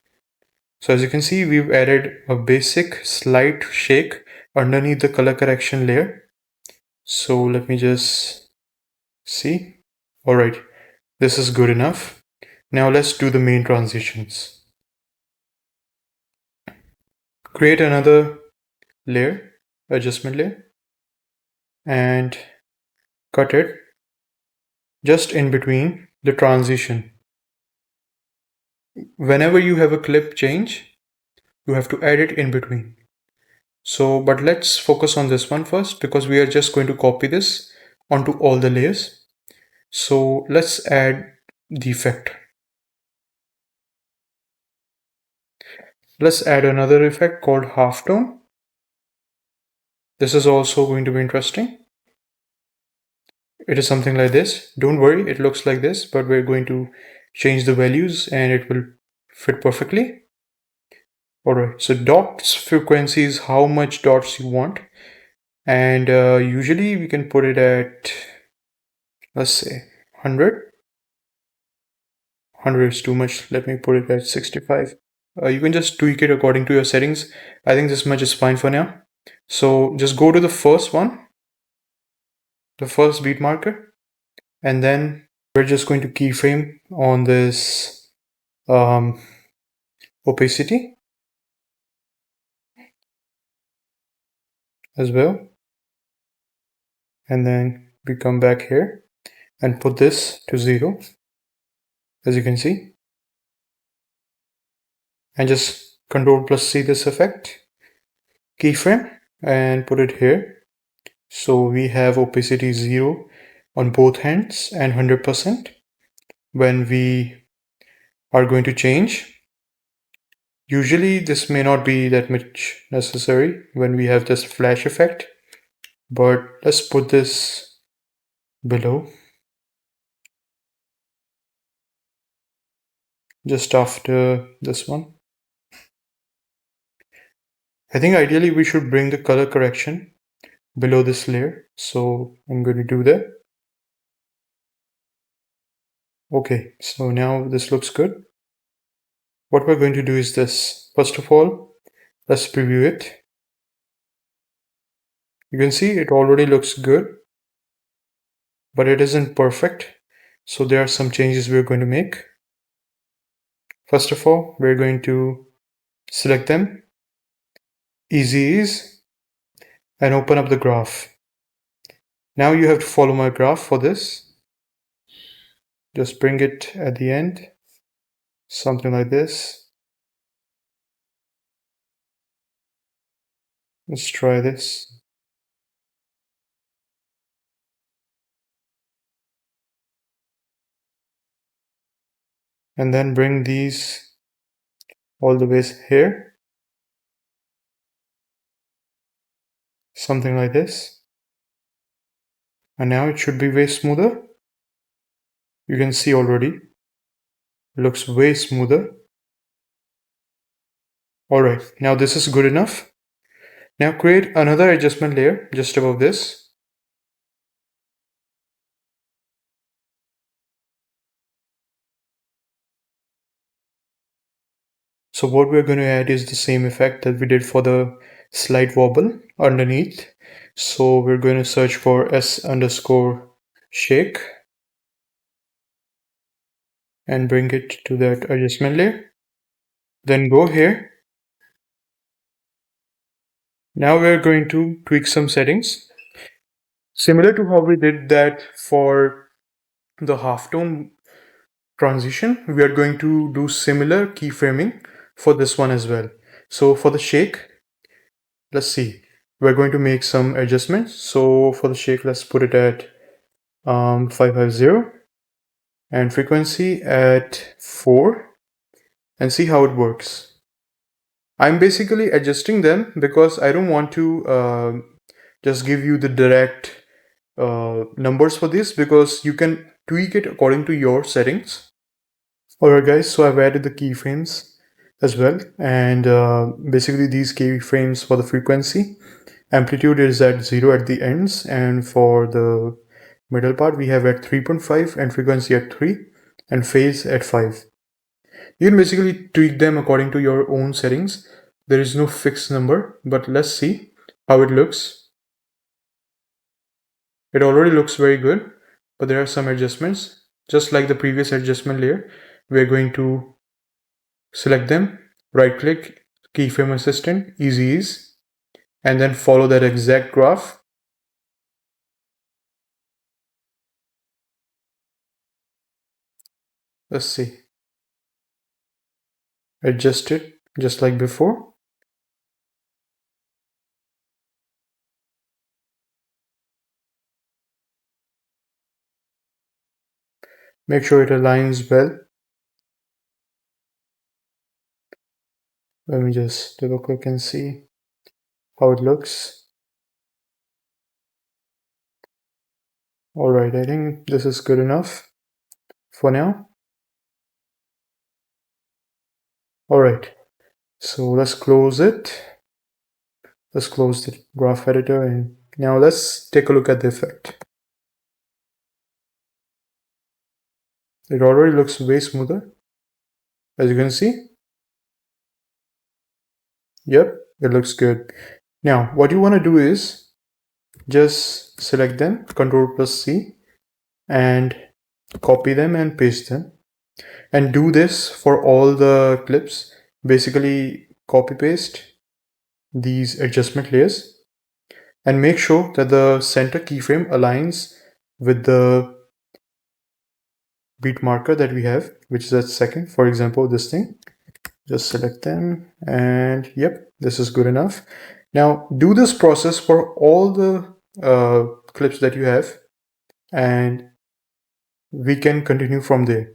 So as you can see, we've added a basic slight shake underneath the color correction layer. So let me just see. Alright, this is good enough. Now let's do the main transitions. Create another layer, adjustment layer, and cut it just in between the transition. Whenever you have a clip change, you have to add it in between. So, but let's focus on this one first because we are just going to copy this onto all the layers. So let's add the effect. Let's add another effect called halftone. This is also going to be interesting. It is something like this. Don't worry, it looks like this, but we're going to change the values and it will fit perfectly. Alright, so dots frequency is how much dots you want. And usually we can put it at, let's say, 100. 100 is too much. Let me put it at 65. You can just tweak it according to your settings. I think this much is fine for now. So just go to the first one, the first beat marker, and then we're just going to keyframe on this opacity as well. And then we come back here and put this to 0, as you can see. And just Ctrl+C this effect, keyframe, and put it here. So we have opacity 0 on both hands and 100% when we are going to change. Usually this may not be that much necessary when we have this flash effect, but let's put this below, just after this one. I think ideally we should bring the color correction below this layer, so I'm going to do that. Okay, so now this looks good. What we're going to do is this. First of all, let's preview it. You can see it already looks good, but it isn't perfect. So there are some changes we're going to make. First of all, we're going to select them, easy ease, and open up the graph. Now you have to follow my graph for this. Just bring it at the end, something like this. Let's try this. And then bring these all the way here, something like this. And now it should be way smoother. You can see already, it looks way smoother. Alright, now this is good enough. Now create another adjustment layer just above this. So what we're going to add is the same effect that we did for the slight wobble underneath. So we're going to search for s_shake and bring it to that adjustment layer. Then go here. Now we're going to tweak some settings. Similar to how we did that for the halftone transition, we are going to do similar keyframing for this one as well. So for the shake, let's see, we're going to make some adjustments. So for the shake, let's put it at 550 and frequency at 4 and see how it works. I'm basically adjusting them because I don't want to just give you the direct numbers for this, because you can tweak it according to your settings. Alright guys, so I've added the keyframes as well, and basically these keyframes for the frequency, amplitude is at 0 at the ends, and for the middle part we have at 3.5 and frequency at 3 and phase at 5. You can basically tweak them according to your own settings. There is no fixed number, but let's see how it looks. It already looks very good, but there are some adjustments. Just like the previous adjustment layer, we're going to select them, right click, keyframe assistant, easy ease, and then follow that exact graph. Let's see. Adjust it just like before. Make sure it aligns well. Let me just double click and see how it looks. Alright, I think this is good enough for now. Alright, so let's close it. Let's close the graph editor, and now let's take a look at the effect. It already looks way smoother, as you can see. Yep, it looks good. Now, what you want to do is just select them, Ctrl+C, and copy them and paste them. And do this for all the clips. Basically, copy paste these adjustment layers and make sure that the center keyframe aligns with the beat marker that we have, which is at second. For example, this thing. Just select them, and yep, this is good enough. Now do this process for all the clips that you have, and we can continue from there.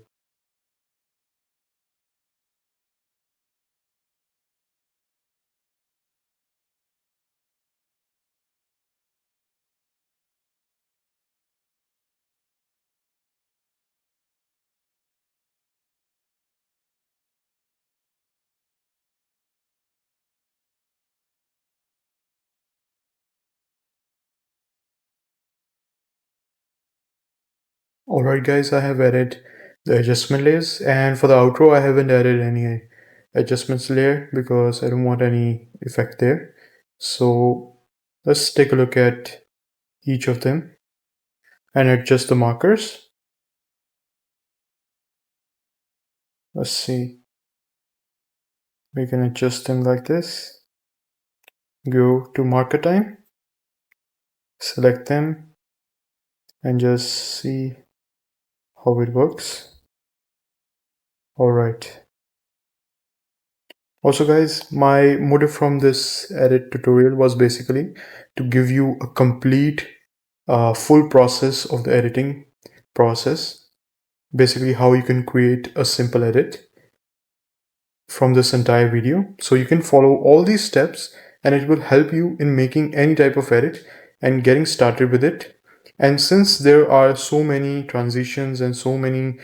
Alright guys, I have added the adjustment layers, and for the outro I haven't added any adjustments layer because I don't want any effect there. So Let's take a look at each of them and adjust the markers. Let's see. We can adjust them like this. Go to marker time, select them, and just see how it works. All right. Also guys, my motive from this edit tutorial was basically to give you a complete full process of the editing process. Basically how you can create a simple edit from this entire video. So you can follow all these steps and it will help you in making any type of edit and getting started with it. And since there are so many transitions and so many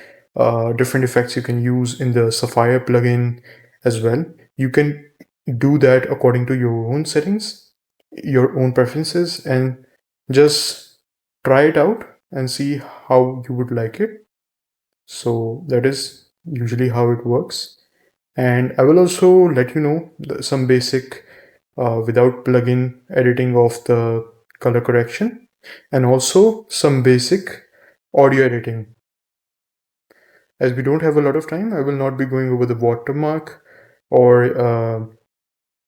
different effects you can use in the Sapphire plugin as well, you can do that according to your own settings, your own preferences, and just try it out and see how you would like it. So that is usually how it works. And I will also let you know some basic without plugin editing of the color correction and also some basic audio editing. As we don't have a lot of time, I will not be going over the watermark or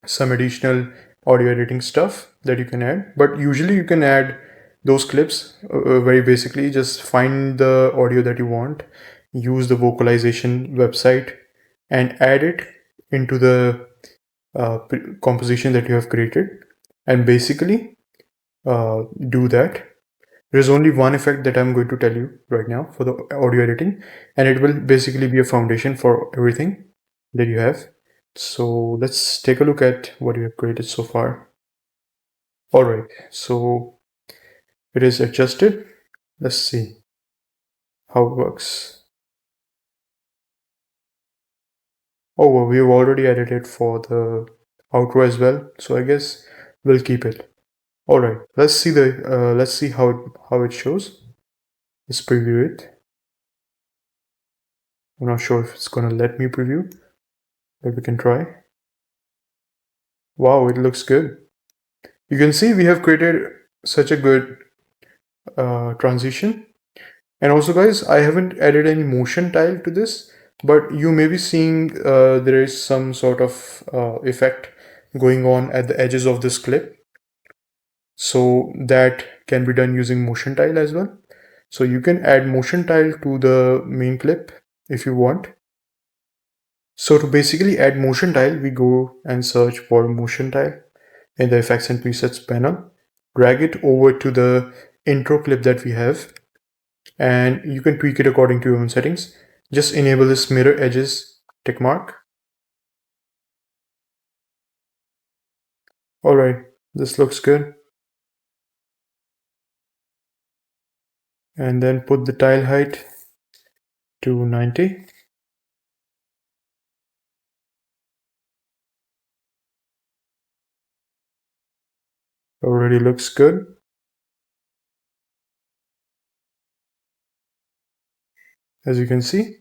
some additional audio editing stuff that you can add, but usually you can add those clips very basically. Just find the audio that you want, use the vocalization website and add it into the composition that you have created and basically do that. There's only one effect that I'm going to tell you right now for the audio editing, and it will basically be a foundation for everything that you have. So let's take a look at what you have created so far. All right, so it is adjusted. Let's see how it works. Oh, well, we've already added it for the outro as well, so I guess we'll keep it. All right, let's see how it shows. Let's preview it. I'm not sure if it's gonna let me preview, but we can try. Wow, it looks good. You can see we have created such a good transition. And also guys, I haven't added any motion tile to this, but you may be seeing there is some sort of effect going on at the edges of this clip. So that can be done using motion tile as well. So you can add motion tile to the main clip if you want. So to basically add motion tile, we go and search for motion tile in the effects and presets panel, drag it over to the intro clip that we have, and you can tweak it according to your own settings. Just enable this mirror edges tick mark. All right, this looks good. And then put the tile height to 90. Already looks good. As you can see,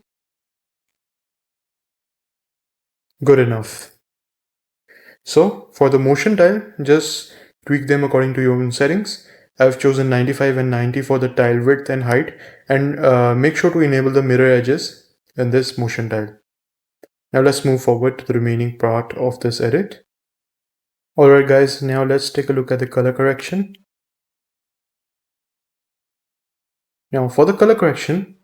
good enough. So for the motion tile, just tweak them according to your own settings. I've chosen 95 and 90 for the tile width and height, and make sure to enable the mirror edges in this motion tile. Now let's move forward to the remaining part of this edit. Alright guys, now let's take a look at the color correction. Now for the color correction,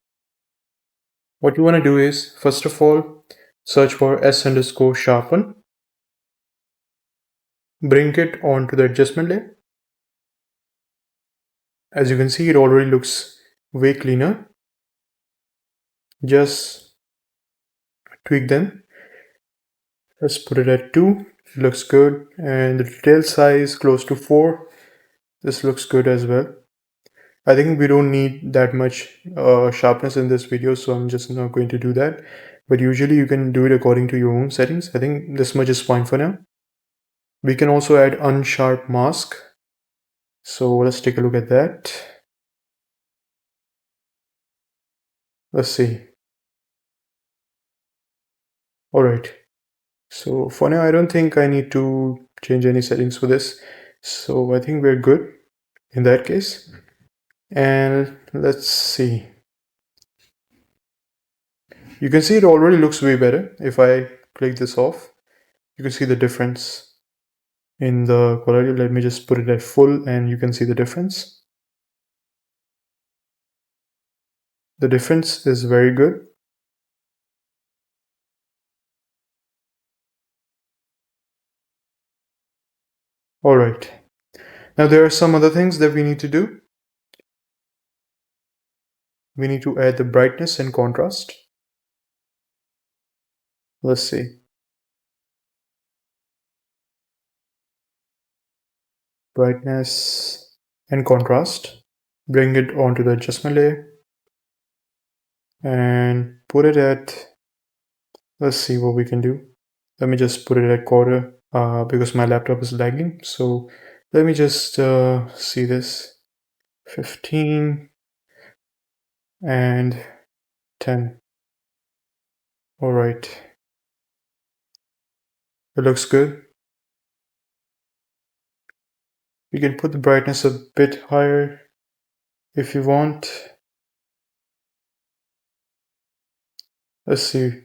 what you want to do is, first of all, search for S_sharpen. Bring it onto the adjustment layer. As you can see, it already looks way cleaner. Just tweak them. Let's put it at 2. It looks good. And the detail size close to 4. This looks good as well. I think we don't need that much sharpness in this video, so I'm just not going to do that. But usually you can do it according to your own settings. I think this much is fine for now. We can also add unsharp mask. So let's take a look at that. Let's see. All right. So for now, I don't think I need to change any settings for this. So I think we're good in that case. And let's see. You can see it already looks way better. If I click this off, you can see the difference in the quality. Let me just put it at full and you can see the difference. The difference is very good. All right. Now there are some other things that we need to do. We need to add the brightness and contrast. Let's see. Brightness and contrast. Bring it onto the adjustment layer and put it at, let's see what we can do. Let me just put it at quarter because my laptop is lagging. So let me just see this. 15 and 10. All right. It looks good. You can put the brightness a bit higher if you want. Let's see.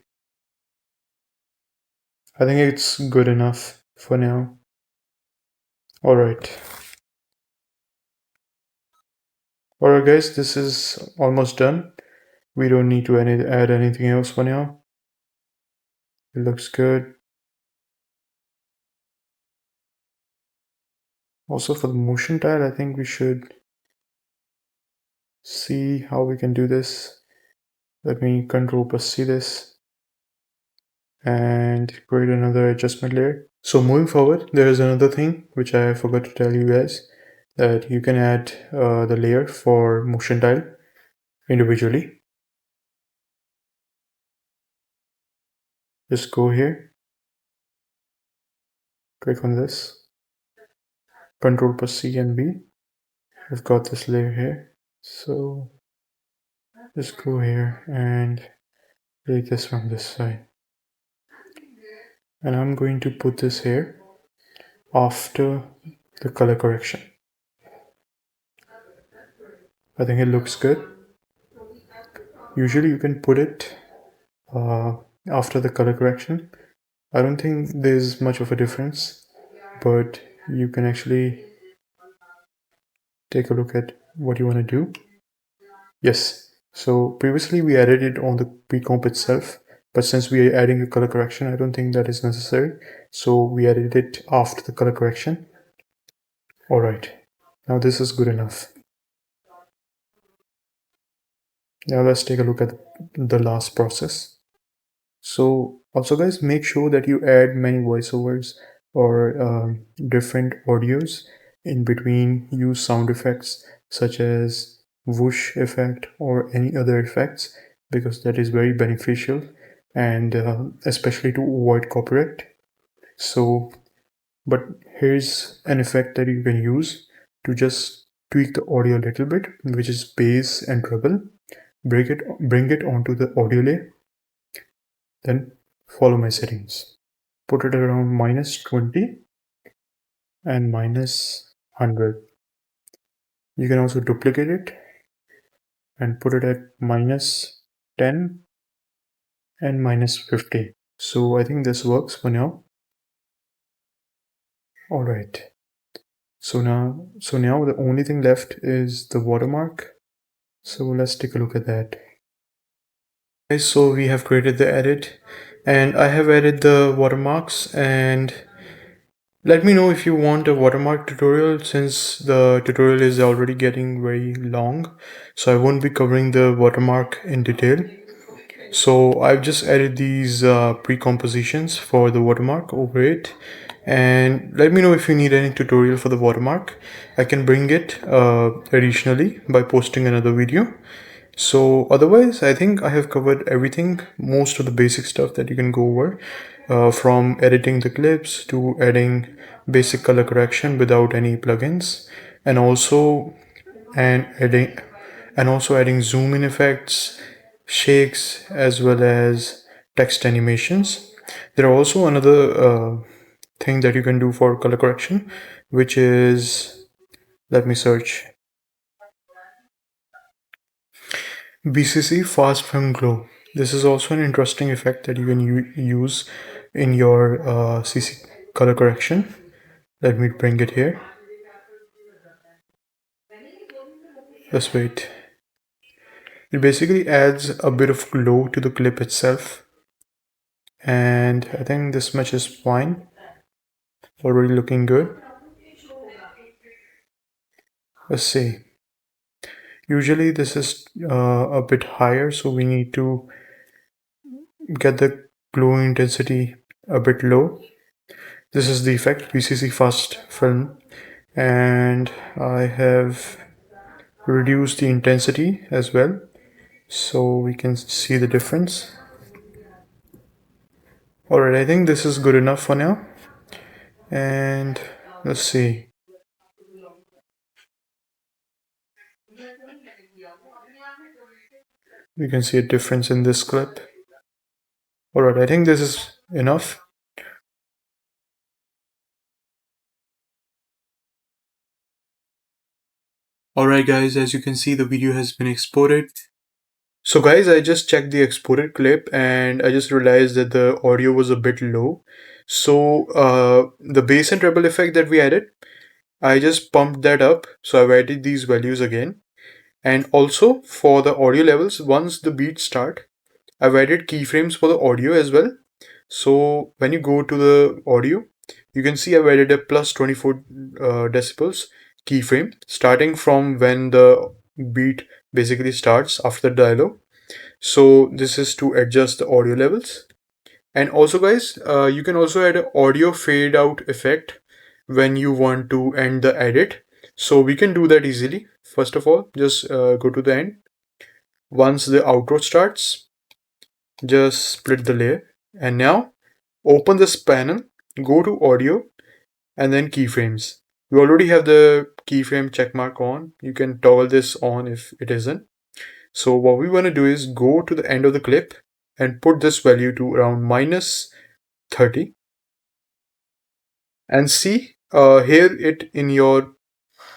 I think it's good enough for now. All right. All right, guys, this is almost done. We don't need to add anything else for now. It looks good. Also for the motion tile, I think we should see how we can do this. Let me Control plus C this and create another adjustment layer. So moving forward, there is another thing which I forgot to tell you guys, that you can add the layer for motion tile individually. Just go here, click on this, Control plus C and B. I've got this layer here. So just go here and take this from this side. And I'm going to put this here after the color correction. I think it looks good. Usually you can put it after the color correction. I don't think there's much of a difference, but you can actually take a look at what you want to do. Yes, so previously we added it on the pre-comp itself, but since we are adding a color correction, I don't think that is necessary. So we added it after the color correction. All right, now this is good enough. Now let's take a look at the last process. So also guys, make sure that you add many voiceovers or different audios in between. Use sound effects such as whoosh effect or any other effects, because that is very beneficial, and especially to avoid copyright. So, but here's an effect that you can use to just tweak the audio a little bit, which is bass and treble. Bring it onto the audio layer. Then follow my settings. Put it around -20 and -100. You can also duplicate it and put it at -10 and -50. So I think this works for now. All right. So now the only thing left is the watermark. So let's take a look at that. Okay, so we have created the edit, and I have added the watermarks, and let me know if you want a watermark tutorial, since the tutorial is already getting very long, so I won't be covering the watermark in detail. So I've just added these pre-compositions for the watermark over it, and let me know if you need any tutorial for the watermark. I can bring it additionally by posting another video. So otherwise, I think I have covered everything, most of the basic stuff that you can go over, from editing the clips to adding basic color correction without any plugins, and also and adding zoom in effects, shakes, as well as text animations. There are also another thing that you can do for color correction, which is, let me search, BCC Fast Film Glow. This is also an interesting effect that you can use in your CC color correction. Let me bring it here. Just wait. It basically adds a bit of glow to the clip itself. And I think this much is fine. Already looking good. Let's see. Usually this is a bit higher, so we need to get the glow intensity a bit low. This is the effect, BCC Fast Film, and I have reduced the intensity as well, so we can see the difference. Alright, I think this is good enough for now. And let's see. You can see a difference in this clip. Alright, I think this is enough. Alright guys, as you can see, the video has been exported. So guys, I just checked the exported clip and I just realized that the audio was a bit low. So the bass and treble effect that we added, I just pumped that up. So I've added these values again. And also for the audio levels, once the beats start, I've added keyframes for the audio as well. So when you go to the audio, you can see I've added a plus 24 decibels keyframe starting from when the beat basically starts after the dialogue. So this is to adjust the audio levels. And also guys, you can also add an audio fade out effect when you want to end the edit. So we can do that easily. First of all, just go to the end. Once the outro starts, just split the layer. And now open this panel, go to audio and then keyframes. We already have the keyframe checkmark on. You can toggle this on if it isn't. So what we want to do is go to the end of the clip and put this value to around minus 30 and see, hear it in your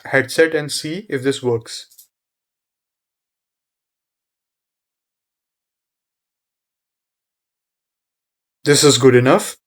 headset and see if this works. This is good enough.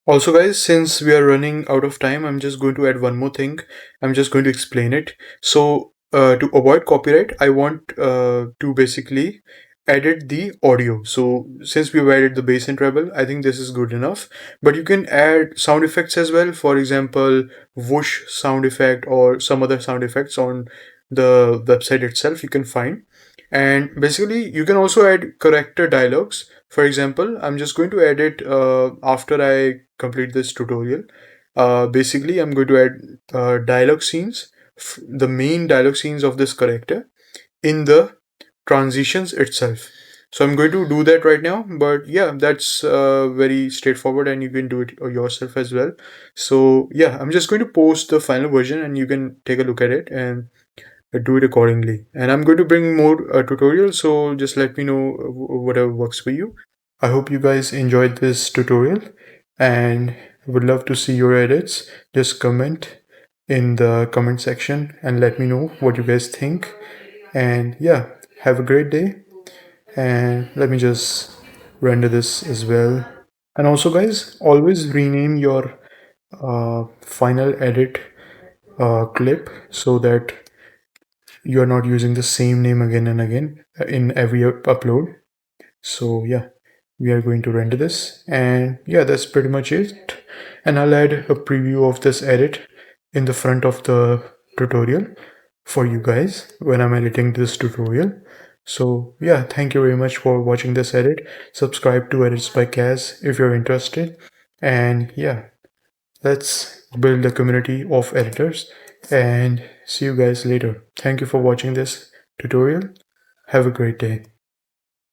Also guys, since we are running out of time, I'm just going to add one more thing. I'm just going to explain it. So to avoid copyright, I want to basically edit the audio. So since we've added the bass and treble, I think this is good enough. But you can add sound effects as well. For example, whoosh sound effect or some other sound effects on the website itself you can find. And basically you can also add character dialogues. For example, I'm just going to add it after I complete this tutorial. Basically, I'm going to add dialogue scenes, the main dialogue scenes of this character in the transitions itself. So I'm going to do that right now, but yeah, that's very straightforward and you can do it yourself as well. So yeah, I'm just going to post the final version and you can take a look at it and do it accordingly. And I'm going to bring more tutorials, so just let me know whatever works for you. I hope you guys enjoyed this tutorial and would love to see your edits. Just comment in the comment section and let me know what you guys think. And yeah, have a great day. And let me just render this as well. And also guys, always rename your final edit clip so that you are not using the same name again and again in every upload. So yeah, we are going to render this, and yeah, that's pretty much it. And I'll add a preview of this edit in the front of the tutorial for you guys when I'm editing this tutorial. So yeah, thank you very much for watching this edit. Subscribe to Edits by Kaz if you're interested. And yeah, let's build a community of editors and see you guys later. Thank you for watching this tutorial. Have a great day.